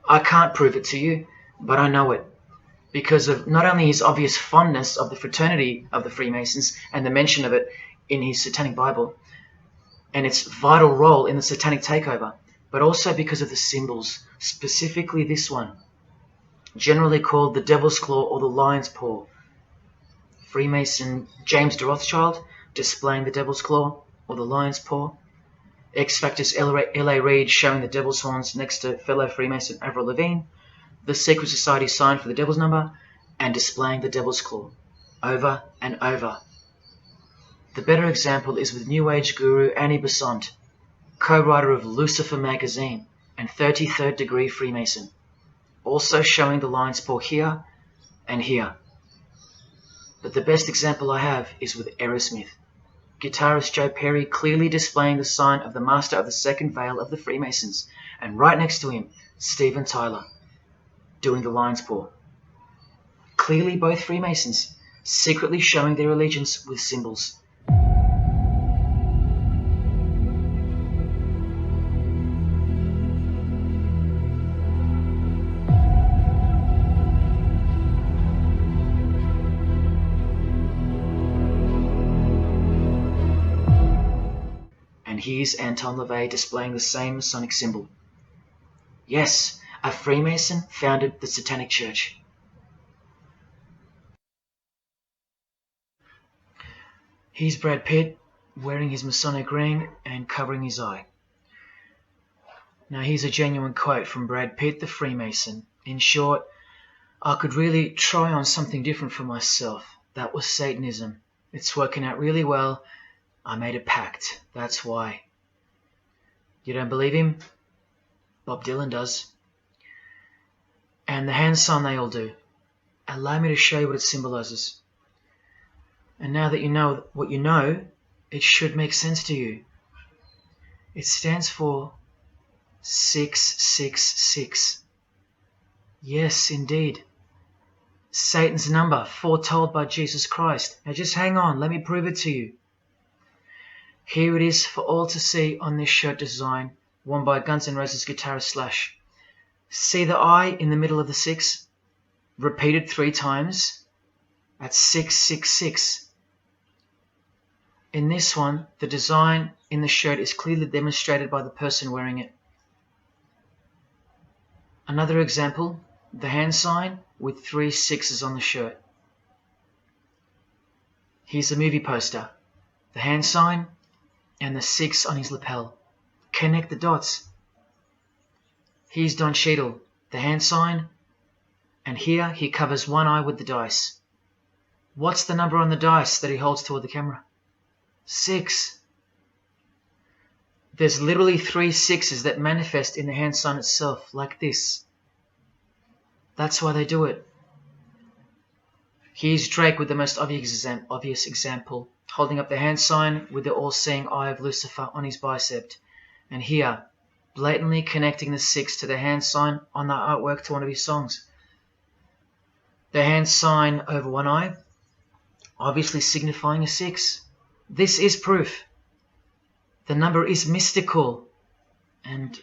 I can't prove it to you, but I know it, because of not only his obvious fondness of the fraternity of the Freemasons and the mention of it in his Satanic Bible, and its vital role in the Satanic takeover, but also because of the symbols, specifically this one, generally called the Devil's Claw or the Lion's Paw. Freemason James de Rothschild displaying the Devil's Claw or the Lion's Paw. X-Factor's L.A. Reid showing the Devil's Horns next to fellow Freemason Avril Lavigne, the Secret Society sign for the Devil's Number, and displaying the Devil's Claw, over and over. The better example is with New Age guru Annie Besant, co-writer of Lucifer magazine and 33rd degree Freemason, also showing the Lion's Paw here and here. But the best example I have is with Aerosmith. Guitarist Joe Perry clearly displaying the sign of the Master of the Second Veil of the Freemasons, and right next to him, Steven Tyler, doing the Lion's Paw. Clearly both Freemasons, secretly showing their allegiance with symbols. And here's Anton LaVey displaying the same Masonic symbol. Yes, a Freemason founded the Satanic Church. Here's Brad Pitt wearing his Masonic ring and covering his eye. Now here's a genuine quote from Brad Pitt, the Freemason. In short, I could really try on something different for myself. That was Satanism. It's working out really well. I made a pact. That's why. You don't believe him? Bob Dylan does. And the hand sign they all do. Allow me to show you what it symbolizes. And now that you know what you know, it should make sense to you. It stands for 666. Yes, indeed. Satan's number foretold by Jesus Christ. Now just hang on, let me prove it to you. Here it is for all to see on this shirt design worn by Guns N' Roses guitarist Slash. See the I in the middle of the 6? Repeated 3 times. That's 666. In this one, the design in the shirt is clearly demonstrated by the person wearing it. Another example, the hand sign with 3 6s on the shirt. Here's a movie poster, the hand sign and the 6 on his lapel. Connect the dots. Here's Don Cheadle, the hand sign, and here he covers one eye with the dice. What's the number on the dice that he holds toward the camera? 6. There's literally 3 6s that manifest in the hand sign itself, like this. That's why they do it. Here's Drake with the most obvious example, holding up the hand sign with the all-seeing eye of Lucifer on his bicep. And here, blatantly connecting the 6 to the hand sign on the artwork to one of his songs. The hand sign over one eye, obviously signifying a 6. This is proof. The number is mystical and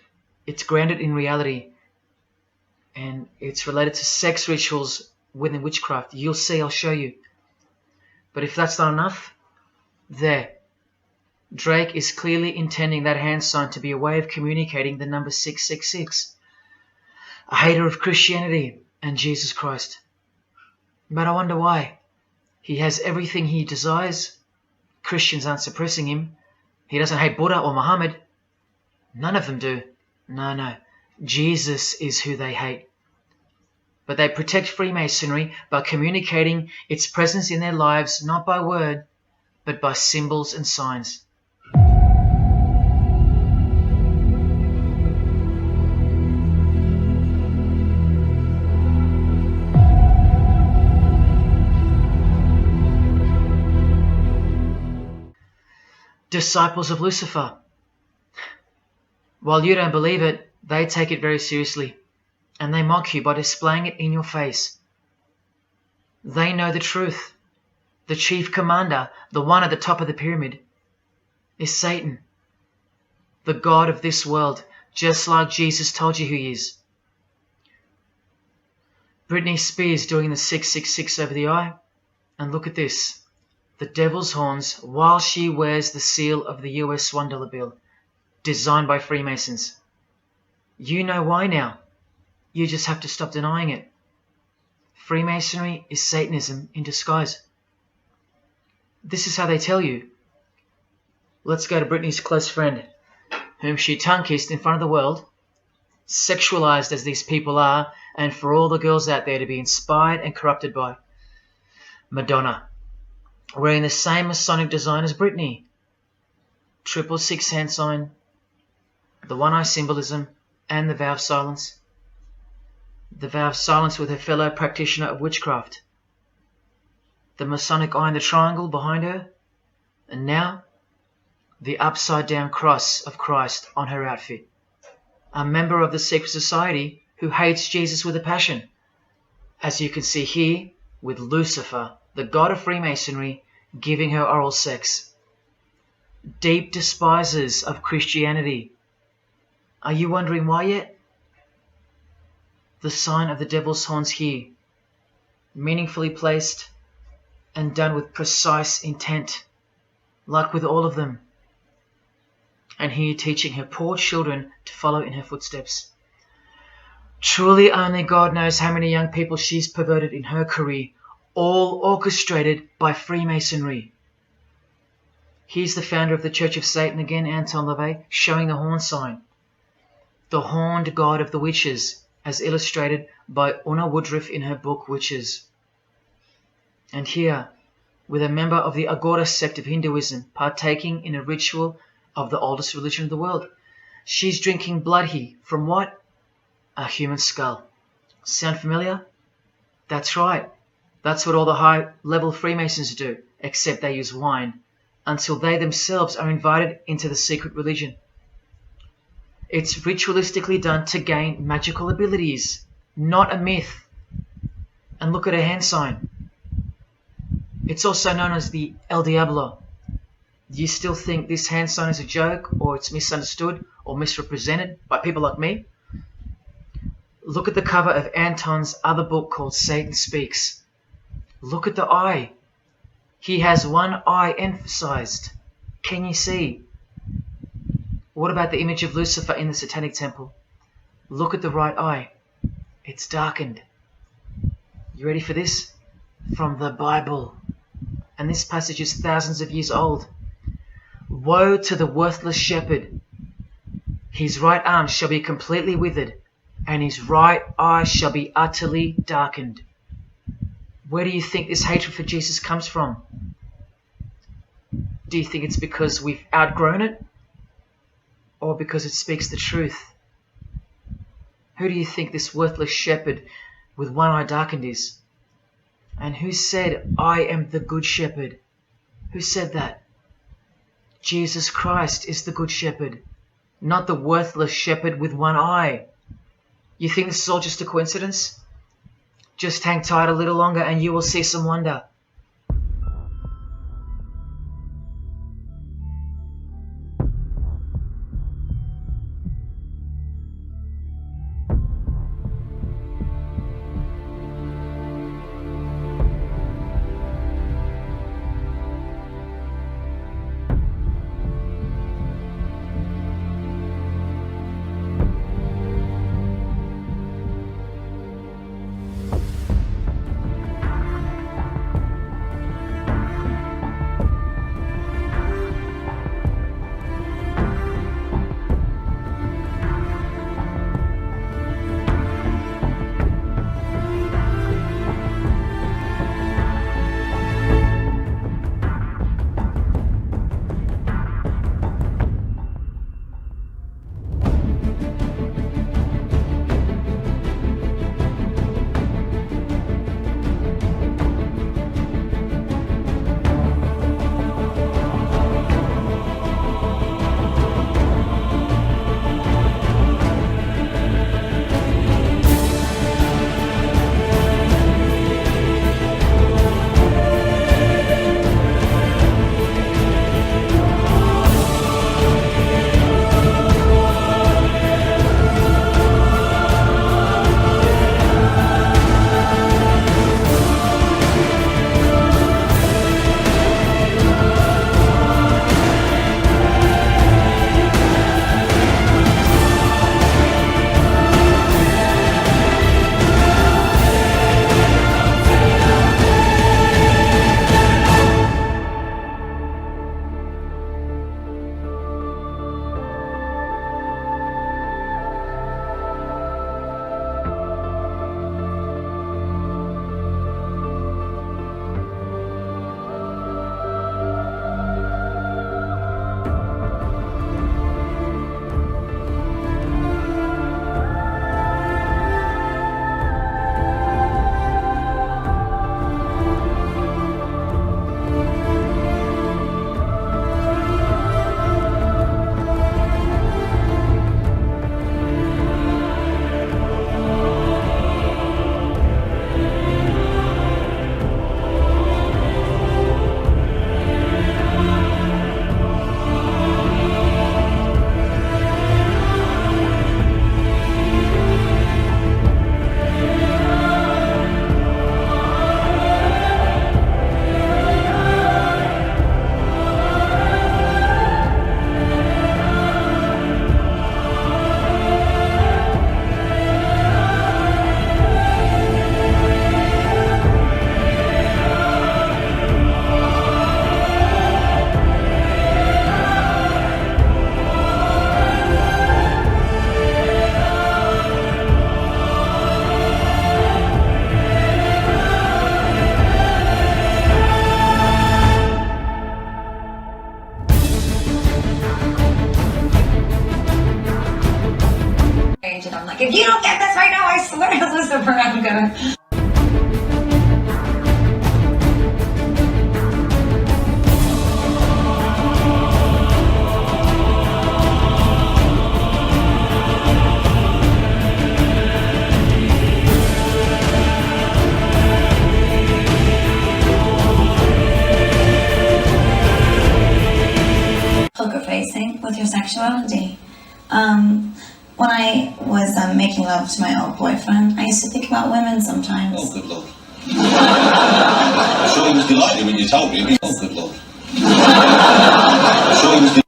it's grounded in reality, and it's related to sex rituals within witchcraft. You'll see, I'll show you. But if that's not enough, there. Drake is clearly intending that hand sign to be a way of communicating the number 666. A hater of Christianity and Jesus Christ. But I wonder why. He has everything he desires. Christians aren't suppressing him. He doesn't hate Buddha or Muhammad. None of them do. No. Jesus is who they hate. But they protect Freemasonry by communicating its presence in their lives not by word, but by symbols and signs. Disciples of Lucifer. While you don't believe it, they take it very seriously, and they mock you by displaying it in your face. They know the truth. The chief commander, the one at the top of the pyramid, is Satan, the god of this world, just like Jesus told you who he is. Britney Spears doing the 666 over the eye, and look at this. The devil's horns while she wears the seal of the US $1 bill, designed by Freemasons. You know why now. You just have to stop denying it. Freemasonry is Satanism in disguise. This is how they tell you. Let's go to Britney's close friend, whom she tongue-kissed in front of the world, sexualized as these people are, and for all the girls out there to be inspired and corrupted by. Madonna, wearing the same Masonic design as Britney. 666 hand sign, the one eye symbolism, and the vow of silence. The vow of silence with her fellow practitioner of witchcraft. The Masonic eye in the triangle behind her, and now the upside down cross of Christ on her outfit. A member of the secret society who hates Jesus with a passion, as you can see here with Lucifer, the god of Freemasonry, giving her oral sex. Deep despisers of Christianity. Are you wondering why yet? The sign of the devil's horns here, meaningfully placed and done with precise intent, like with all of them. And here teaching her poor children to follow in her footsteps. Truly only God knows how many young people she's perverted in her career, all orchestrated by Freemasonry. Here's the founder of the Church of Satan again, Anton LaVey, showing the horn sign. The horned god of the witches, as illustrated by Una Woodruff in her book Witches. And here, with a member of the Agora sect of Hinduism partaking in a ritual of the oldest religion of the world. She's drinking blood here from what? A human skull. Sound familiar? That's right. That's what all the high-level Freemasons do, except they use wine, until they themselves are invited into the secret religion. It's ritualistically done to gain magical abilities, not a myth. And look at a hand sign. It's also known as the El Diablo. Do you still think this hand sign is a joke, or it's misunderstood or misrepresented by people like me? Look at the cover of Anton's other book called Satan Speaks. Look at the eye. He has one eye emphasized. Can you see? What about the image of Lucifer in the Satanic Temple? Look at the right eye. It's darkened. You ready for this? From the Bible. And this passage is thousands of years old. Woe to the worthless shepherd. His right arm shall be completely withered, and his right eye shall be utterly darkened. Where do you think this hatred for Jesus comes from? Do you think it's because we've outgrown it? Or because it speaks the truth? Who do you think this worthless shepherd with one eye darkened is? And who said, I am the good shepherd? Who said that? Jesus Christ is the good shepherd, not the worthless shepherd with one eye. You think this is all just a coincidence? Just hang tight a little longer and you will see some wonder. sexuality. When I was making love to my old boyfriend, I used to think about women sometimes. Oh, good Lord. I'm sure he was delighted when you told him. Oh, good Lord. I'm sure he was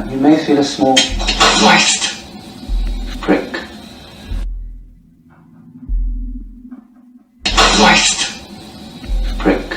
You may feel a small prick. Prick.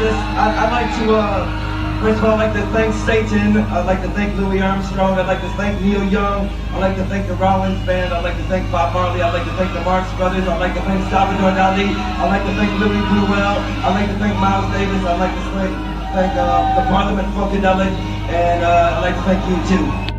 Jesus. I'd like to, first of all, I'd like to thank Satan. I'd like to thank Louis Armstrong. I'd like to thank Neil Young. I'd like to thank the Rollins Band. I'd like to thank Bob Marley. I'd like to thank the Marx Brothers. I'd like to thank Salvador Dali. I'd like to thank Louis Bruel. I'd like to thank Miles Davis. I'd like to thank the Parliament Funkadelic. And I'd like to thank you too.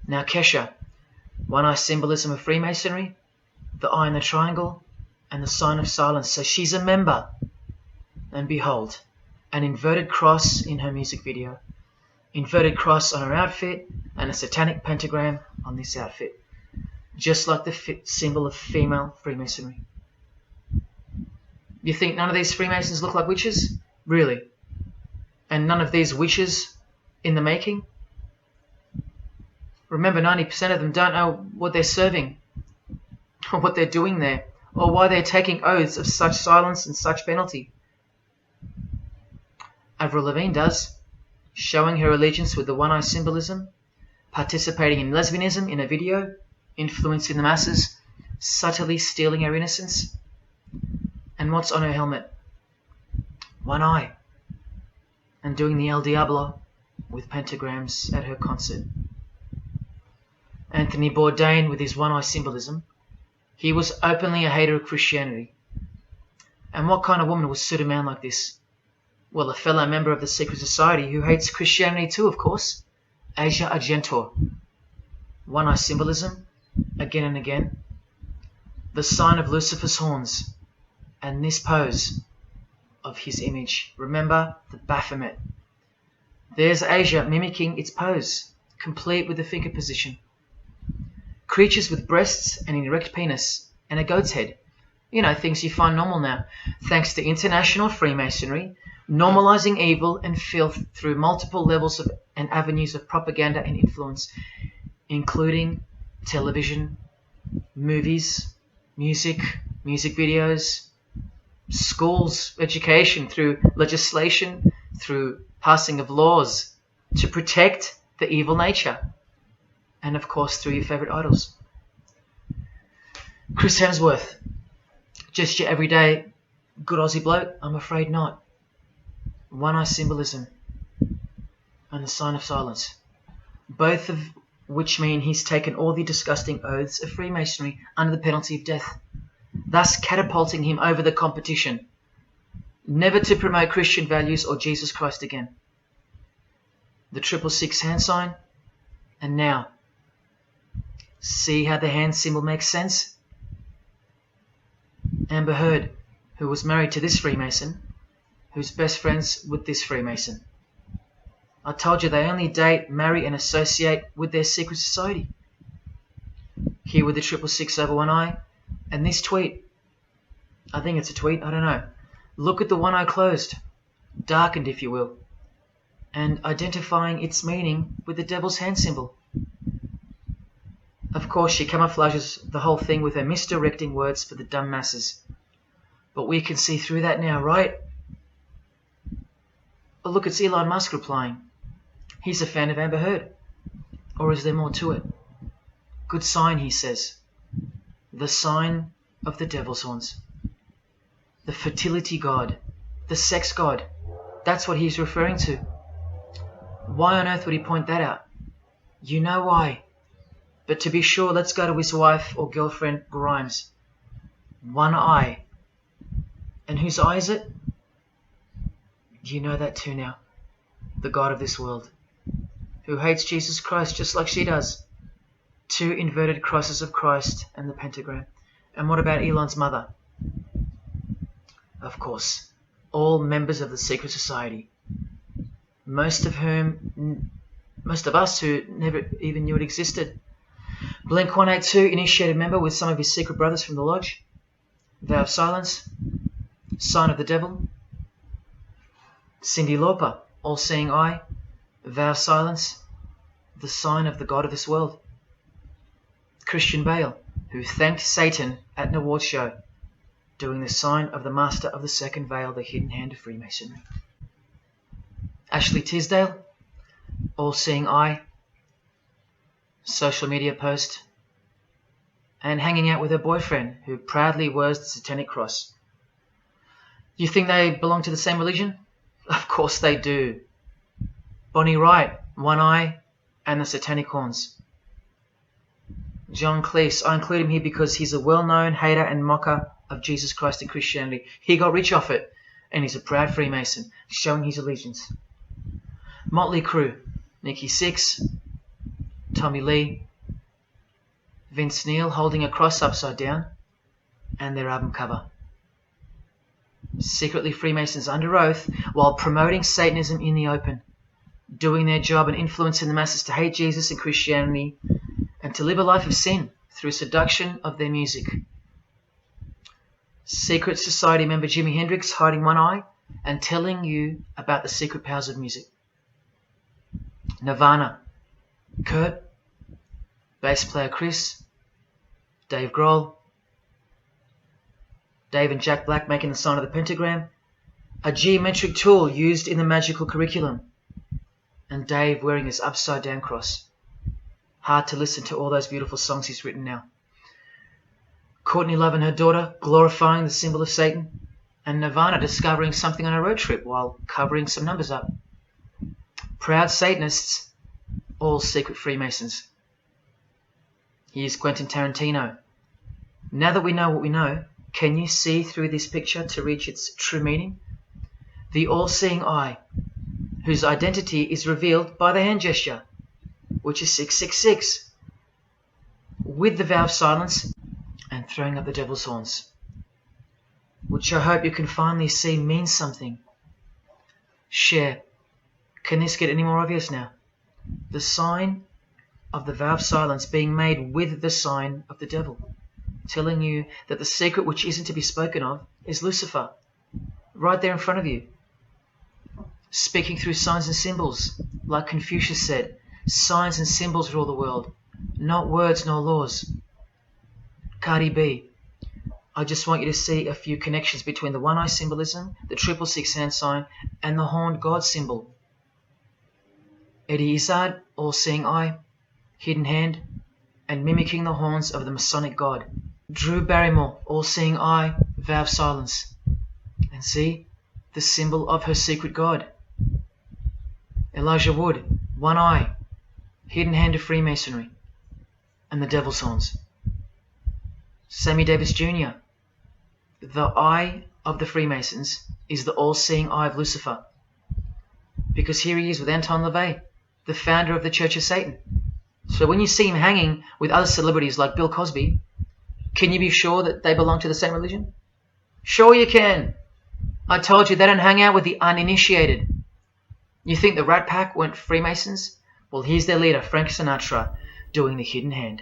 Now Kesha, one-eye symbolism of Freemasonry, the eye in the triangle, and the sign of silence. So she's a member. And behold, an inverted cross in her music video, inverted cross on her outfit, and a satanic pentagram on this outfit, just like the symbol of female Freemasonry. You think none of these Freemasons look like witches? Really? And none of these witches in the making? Remember, 90% of them don't know what they're serving, or what they're doing there, or why they're taking oaths of such silence and such penalty. Avril Lavigne does, showing her allegiance with the one-eye symbolism, participating in lesbianism in a video, influencing the masses, subtly stealing her innocence. And what's on her helmet? One eye. And doing the El Diablo with pentagrams at her concert. Anthony Bourdain with his one-eye symbolism, he was openly a hater of Christianity. And what kind of woman would suit a man like this? Well, a fellow member of the secret society who hates Christianity too, of course, Asia Argento. One-eye symbolism, again and again. The sign of Lucifer's horns, and this pose of his image. Remember the Baphomet. There's Asia mimicking its pose, complete with the finger position. Creatures with breasts and an erect penis and a goat's head. You know, things you find normal now, thanks to international Freemasonry, normalizing evil and filth through multiple levels of and avenues of propaganda and influence, including television, movies, music videos, schools, education, through legislation, through passing of laws to protect the evil nature, and of course through your favorite idols. Chris Hemsworth, just your everyday good Aussie bloke? I'm afraid not. One-eye symbolism and the sign of silence, both of which mean he's taken all the disgusting oaths of Freemasonry under the penalty of death, thus catapulting him over the competition, never to promote Christian values or Jesus Christ again. The 666 hand sign, and now, see how the hand symbol makes sense? Amber Heard, who was married to this Freemason, who's best friends with this Freemason. I told you they only date, marry and associate with their secret society. Here with the 666 over one eye, and this tweet. I think it's a tweet, I don't know. Look at the one eye closed, darkened if you will, and identifying its meaning with the devil's hand symbol. Of course, she camouflages the whole thing with her misdirecting words for the dumb masses. But we can see through that now, right? Oh, look, it's Elon Musk replying. He's a fan of Amber Heard. Or is there more to it? Good sign, he says. The sign of the devil's horns. The fertility god. The sex god. That's what he's referring to. Why on earth would he point that out? You know why. But to be sure, let's go to his wife or girlfriend, Grimes. One eye. And whose eye is it? You know that too now. The god of this world, who hates Jesus Christ just like she does. 2 inverted crosses of Christ and the pentagram. And what about Elon's mother? Of course, all members of the secret society. Most of us who never even knew it existed. Blink-182 initiated member with some of his secret brothers from the lodge. Vow of silence. Sign of the devil. Cyndi Lauper, all-seeing eye. Vow of silence. The sign of the god of this world. Christian Bale, who thanked Satan at an award show, doing the sign of the master of the second veil, the hidden hand of Freemasonry. Ashley Tisdale, all-seeing eye. Social media post, and hanging out with her boyfriend, who proudly wears the satanic cross. You think they belong to the same religion? Of course they do. Bonnie Wright, one eye, and the satanic horns. John Cleese, I include him here because he's a well-known hater and mocker of Jesus Christ and Christianity. He got rich off it, and he's a proud Freemason, showing his allegiance. Motley Crue, Nikki Sixx, Tommy Lee, Vince Neil holding a cross upside down, and their album cover. Secretly Freemasons under oath while promoting Satanism in the open, doing their job and influencing the masses to hate Jesus and Christianity and to live a life of sin through seduction of their music. Secret Society member Jimi Hendrix hiding one eye and telling you about the secret powers of music. Nirvana, Kurt, bass player Chris, Dave Grohl, Dave and Jack Black making the sign of the pentagram, a geometric tool used in the magical curriculum, and Dave wearing his upside down cross. Hard to listen to all those beautiful songs he's written now. Courtney Love and her daughter glorifying the symbol of Satan, and Nirvana discovering something on a road trip while covering some numbers up. Proud Satanists, all secret Freemasons. Here's Quentin Tarantino. Now that we know what we know, can you see through this picture to reach its true meaning? The all-seeing eye, whose identity is revealed by the hand gesture, which is 666, with the vow of silence and throwing up the devil's horns, which I hope you can finally see means something. Share. Can this get any more obvious now? The sign of the vow of silence being made with the sign of the devil, telling you that the secret which isn't to be spoken of is Lucifer, right there in front of you. Speaking through signs and symbols, like Confucius said, signs and symbols rule the world, not words nor laws. Cardi B, I just want you to see a few connections between the one-eye symbolism, the 666 hand sign, and the horned God symbol. Eddie Izzard, all-seeing eye, hidden hand, and mimicking the horns of the Masonic God. Drew Barrymore, all-seeing eye, vow of silence. And see, the symbol of her secret God. Elijah Wood, one eye, hidden hand of Freemasonry, and the devil's horns. Sammy Davis Jr., the eye of the Freemasons is the all-seeing eye of Lucifer. Because here he is with Anton LaVey, the founder of the Church of Satan. So when you see him hanging with other celebrities like Bill Cosby, can you be sure that they belong to the same religion? Sure you can. I told you they don't hang out with the uninitiated. You think the Rat Pack weren't Freemasons? Well, here's their leader, Frank Sinatra, doing the hidden hand.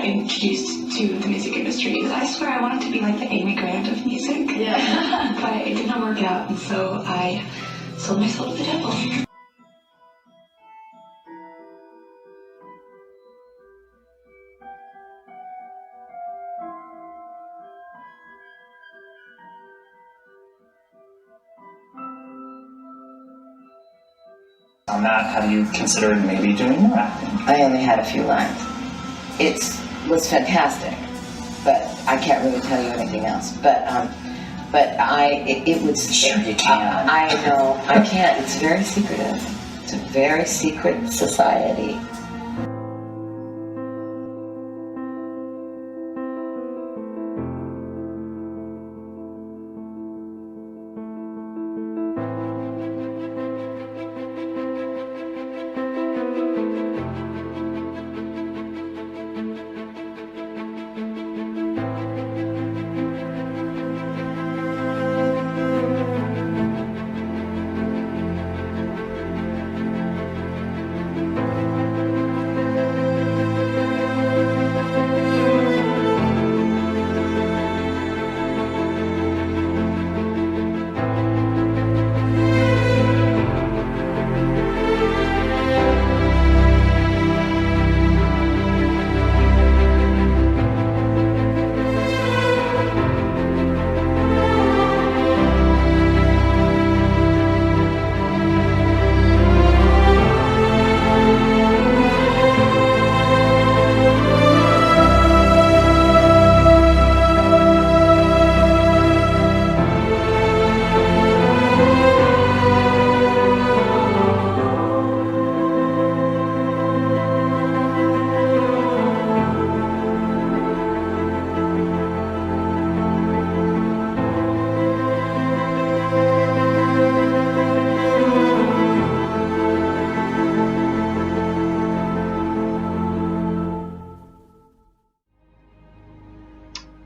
got introduced to the music industry. I swear I wanted to be like the Amy Grant of music, but it did not work out, and so I sold my soul to the devil. On that, have you considered maybe doing more acting? I only had a few lines. It was fantastic, but I can't really tell you anything else. It was. Sure you can. I know, I can't. It's very secretive. It's a very secret society.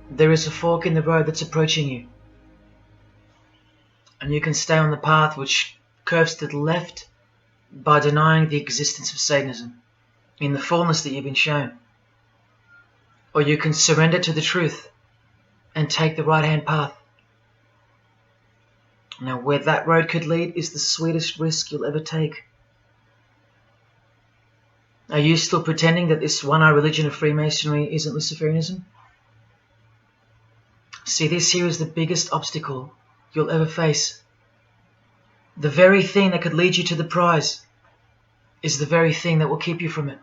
There is a fork in the road that's approaching you, and you can stay on the path which curves to the left by denying the existence of Satanism in the fullness that you've been shown, or you can surrender to the truth and take the right-hand path. Now, where that road could lead is the sweetest risk you'll ever take. Are you still pretending that this one-eye religion of Freemasonry isn't Luciferianism? See, this here is the biggest obstacle you'll ever face. The very thing that could lead you to the prize is the very thing that will keep you from it.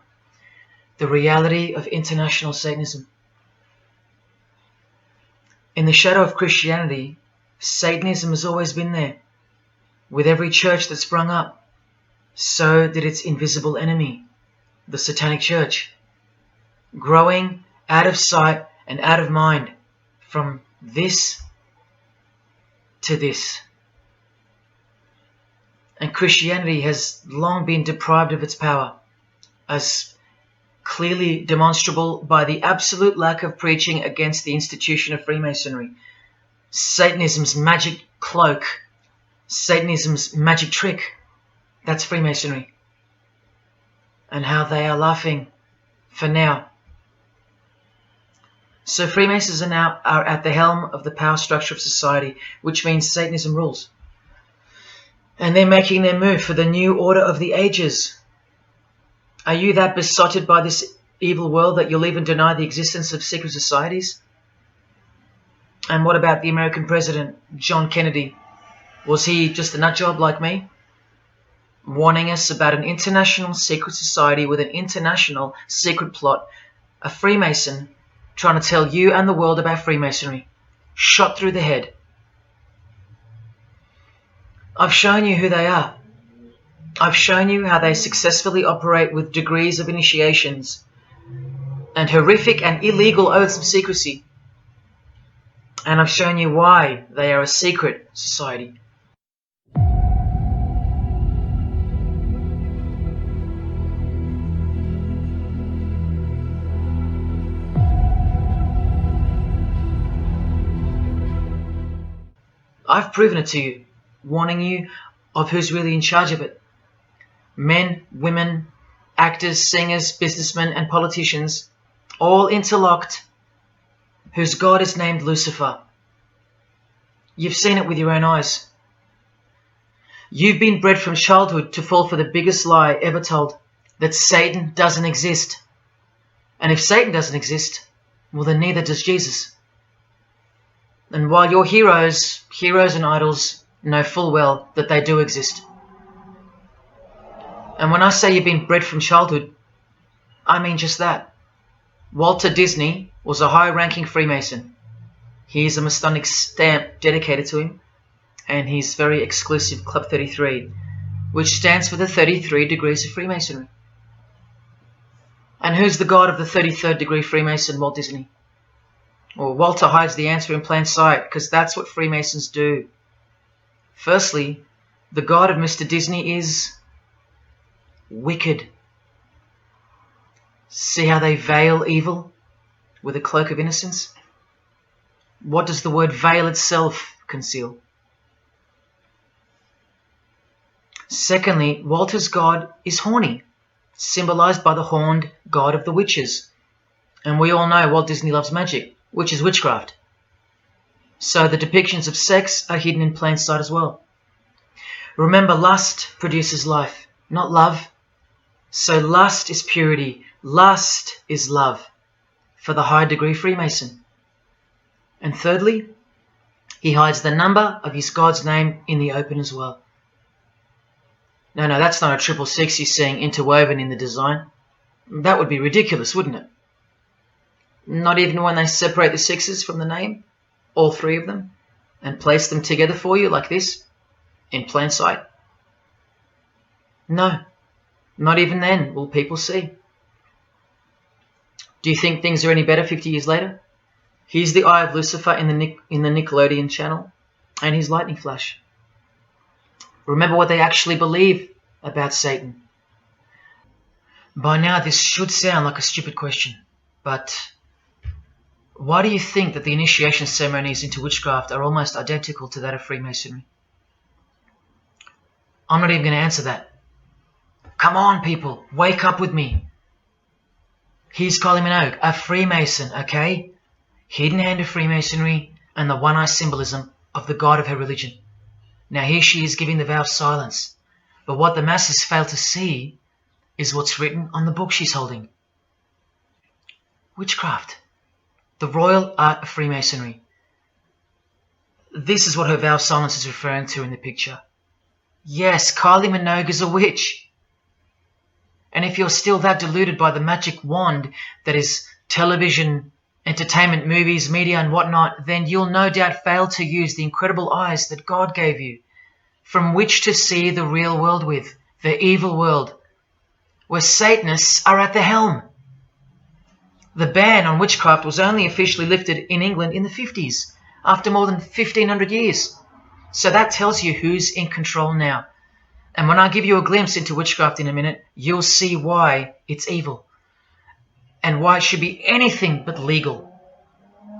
The reality of international Satanism. In the shadow of Christianity, Satanism has always been there. With every church that sprung up, so did its invisible enemy, the Satanic Church, growing out of sight and out of mind from this to this. And Christianity has long been deprived of its power, as clearly demonstrable by the absolute lack of preaching against the institution of Freemasonry. Satanism's magic cloak, Satanism's magic trick, that's Freemasonry. And how they are laughing for now. So Freemasons are now at the helm of the power structure of society, which means Satanism rules. And they're making their move for the new order of the ages. Are you that besotted by this evil world that you'll even deny the existence of secret societies? And what about the American president, John Kennedy? Was he just a nutjob like me? Warning us about an international secret society with an international secret plot, a Freemason trying to tell you and the world about Freemasonry. Shot through the head. I've shown you who they are. I've shown you how they successfully operate with degrees of initiations and horrific and illegal oaths of secrecy. And I've shown you why they are a secret society. I've proven it to you, warning you of who's really in charge of it. Men, women, actors, singers, businessmen and politicians all interlocked, whose God is named Lucifer. You've seen it with your own eyes. You've been bred from childhood to fall for the biggest lie ever told, that Satan doesn't exist. And if Satan doesn't exist, well then neither does Jesus. And while your heroes and idols know full well that they do exist. And when I say you've been bred from childhood, I mean just that. Walter Disney was a high-ranking Freemason. Here's a Masonic stamp dedicated to him, and his very exclusive Club 33, which stands for the 33 degrees of Freemasonry. And who's the god of the 33rd degree Freemason, Walt Disney? Well, Walter hides the answer in plain sight, because that's what Freemasons do. Firstly, the god of Mr. Disney is wicked. See how they veil evil with a cloak of innocence? What does the word veil itself conceal? Secondly, Walter's god is horny, symbolized by the horned god of the witches. And we all know Walt Disney loves magic, which is witchcraft. So the depictions of sex are hidden in plain sight as well. Remember, lust produces life, not love. So lust is purity, lust is love for the high degree Freemason. And thirdly, he hides the number of his God's name in the open as well. No, that's not a 666 you're seeing interwoven in the design. That would be ridiculous, wouldn't it? Not even when they separate the sixes from the name, all three of them, and place them together for you like this, in plain sight. No, not even then will people see. Do you think things are any better 50 years later? Here's the eye of Lucifer in the Nickelodeon channel, and his lightning flash. Remember what they actually believe about Satan. By now this should sound like a stupid question, but why do you think that the initiation ceremonies into witchcraft are almost identical to that of Freemasonry? I'm not even going to answer that. Come on, people, wake up with me. Here's Kylie Minogue, a Freemason, okay? Hidden hand of Freemasonry and the one-eye symbolism of the god of her religion. Now here she is giving the vow of silence, but what the masses fail to see is what's written on the book she's holding. Witchcraft, the royal art of Freemasonry. This is what her vow of silence is referring to in the picture. Yes, Kylie Minogue is a witch. And if you're still that deluded by the magic wand that is television, entertainment, movies, media and whatnot, then you'll no doubt fail to use the incredible eyes that God gave you, from which to see the real world with, the evil world, where Satanists are at the helm. The ban on witchcraft was only officially lifted in England in the 50s, after more than 1500 years. So that tells you who's in control now. And when I give you a glimpse into witchcraft in a minute, you'll see why it's evil. And why it should be anything but legal,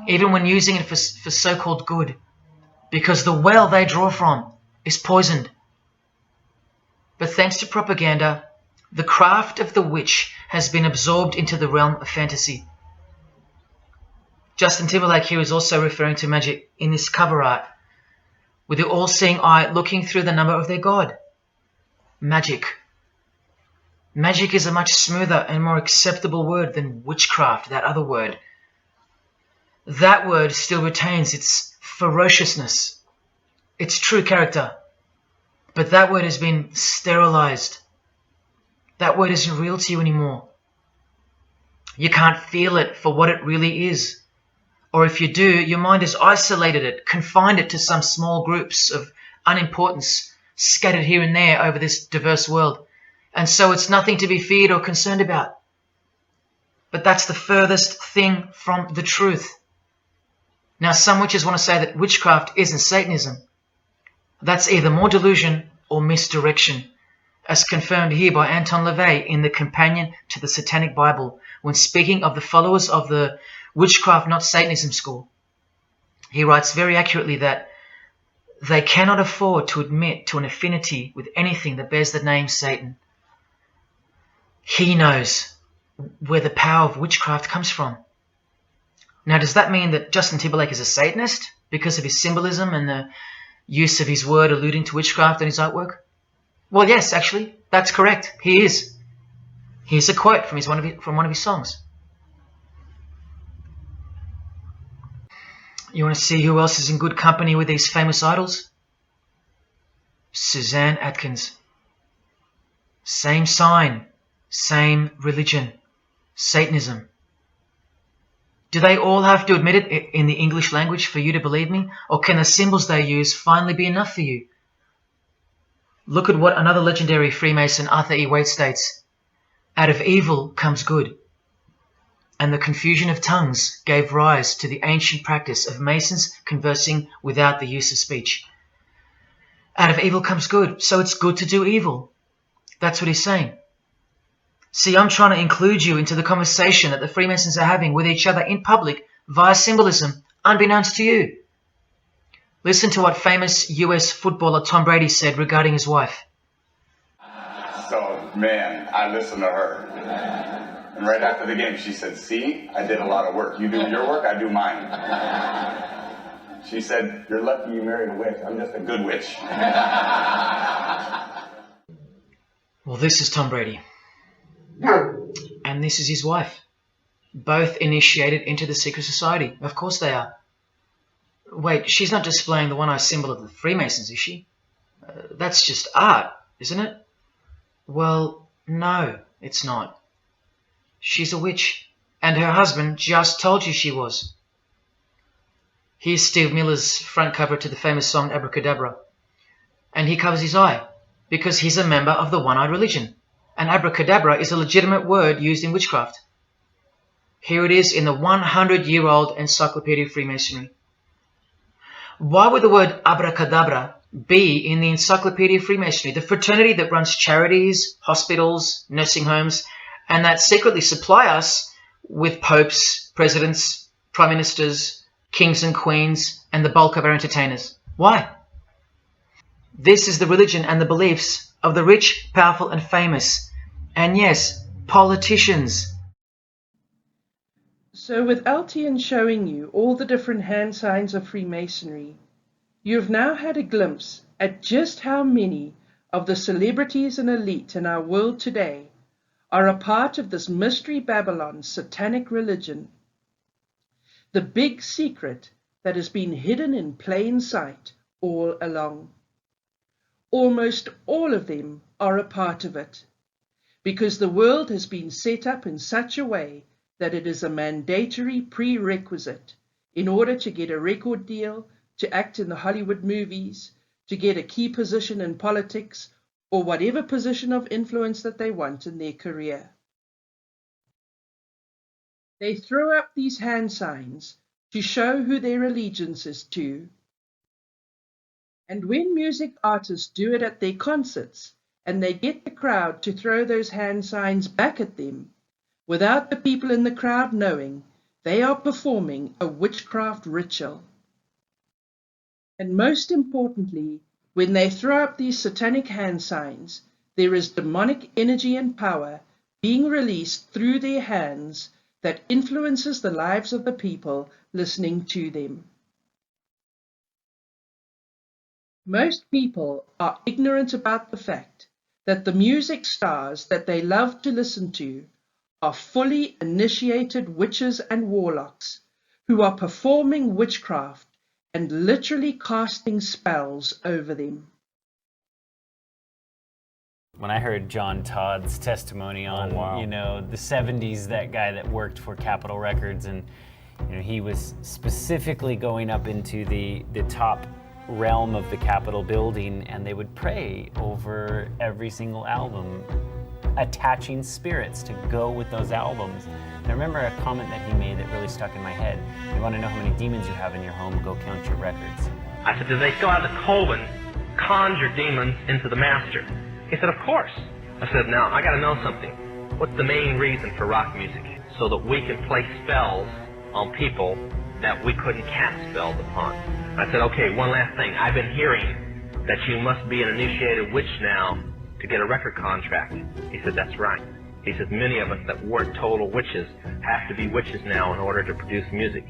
even when using it for so-called good, because the well they draw from is poisoned. But thanks to propaganda, the craft of the witch has been absorbed into the realm of fantasy. Justin Timberlake here is also referring to magic in this cover art, with the all-seeing eye looking through the number of their god. Magic. Magic is a much smoother and more acceptable word than witchcraft, that other word. That word still retains its ferociousness, its true character. But that word has been sterilized. That word isn't real to you anymore. You can't feel it for what it really is. Or if you do, your mind has isolated it, confined it to some small groups of unimportance scattered here and there over this diverse world. And so it's nothing to be feared or concerned about. But that's the furthest thing from the truth. Now, some witches want to say that witchcraft isn't Satanism. That's either more delusion or misdirection, as confirmed here by Anton LaVey in the Companion to the Satanic Bible, when speaking of the followers of the Witchcraft Not Satanism school. He writes very accurately that they cannot afford to admit to an affinity with anything that bears the name Satan. He knows. where the power of witchcraft comes from. Now, does that mean that Justin Timberlake is a Satanist because of his symbolism and the use of his word alluding to witchcraft in his artwork? Well, yes, actually, that's correct. He is. Here's a quote from one of his songs. You want to see who else is in good company with these famous idols? Suzanne Atkins. Same sign, same religion, Satanism. Do they all have to admit it in the English language for you to believe me? Or can the symbols they use finally be enough for you? Look at what another legendary Freemason, Arthur E. Waite, states. Out of evil comes good. And the confusion of tongues gave rise to the ancient practice of Masons conversing without the use of speech. Out of evil comes good, so it's good to do evil. That's what he's saying. See, I'm trying to include you into the conversation that the Freemasons are having with each other in public via symbolism, unbeknownst to you. Listen to what famous US footballer Tom Brady said regarding his wife. So, man, I listened to her. And right after the game, she said, see, I did a lot of work. You do your work, I do mine. She said, you're lucky you married a witch. I'm just a good witch. Well, this is Tom Brady. And this is his wife. Both initiated into the secret society. Of course they are. Wait, she's not displaying the one-eye symbol of the Freemasons, is she? That's just art, isn't it? Well, no, it's not. She's a witch, and her husband just told you she was. Here's Steve Miller's front cover to the famous song Abracadabra. And he covers his eye, because he's a member of the one-eyed religion. And abracadabra is a legitimate word used in witchcraft. Here it is in the 100-year-old Encyclopedia of Freemasonry. Why would the word abracadabra be in the Encyclopedia of Freemasonry, the fraternity that runs charities, hospitals, nursing homes, and that secretly supply us with popes, presidents, prime ministers, kings and queens, and the bulk of our entertainers? Why? This is the religion and the beliefs of the rich, powerful, and famous. And yes, politicians. So with Altian showing you all the different hand signs of Freemasonry, you've now had a glimpse at just how many of the celebrities and elite in our world today are a part of this Mystery Babylon satanic religion. The big secret that has been hidden in plain sight all along. Almost all of them are a part of it, because the world has been set up in such a way that it is a mandatory prerequisite in order to get a record deal, to act in the Hollywood movies, to get a key position in politics, or whatever position of influence that they want in their career. They throw up these hand signs to show who their allegiance is to. And when music artists do it at their concerts, and they get the crowd to throw those hand signs back at them, without the people in the crowd knowing, they are performing a witchcraft ritual. And most importantly, when they throw up these satanic hand signs, there is demonic energy and power being released through their hands that influences the lives of the people listening to them. Most people are ignorant about the fact that the music stars that they love to listen to are fully initiated witches and warlocks who are performing witchcraft and literally casting spells over them. When I heard John Todd's testimony on, the 70s, that guy that worked for Capitol Records, and he was specifically going up into the top realm of the Capitol building, and they would pray over every single album, attaching spirits to go with those albums. And I remember a comment that he made that really stuck in my head. You want to know how many demons you have in your home? Go count your records. I said, do they still have the Colvin conjure demons into the master? He said, of course. I said, now, I got to know something. What's the main reason for rock music? So that we can play spells on people that we couldn't cast spells upon. I said, okay, one last thing. I've been hearing that you must be an initiated witch now to get a record contract. He said, that's right. He says many of us that weren't total witches have to be witches now in order to produce music.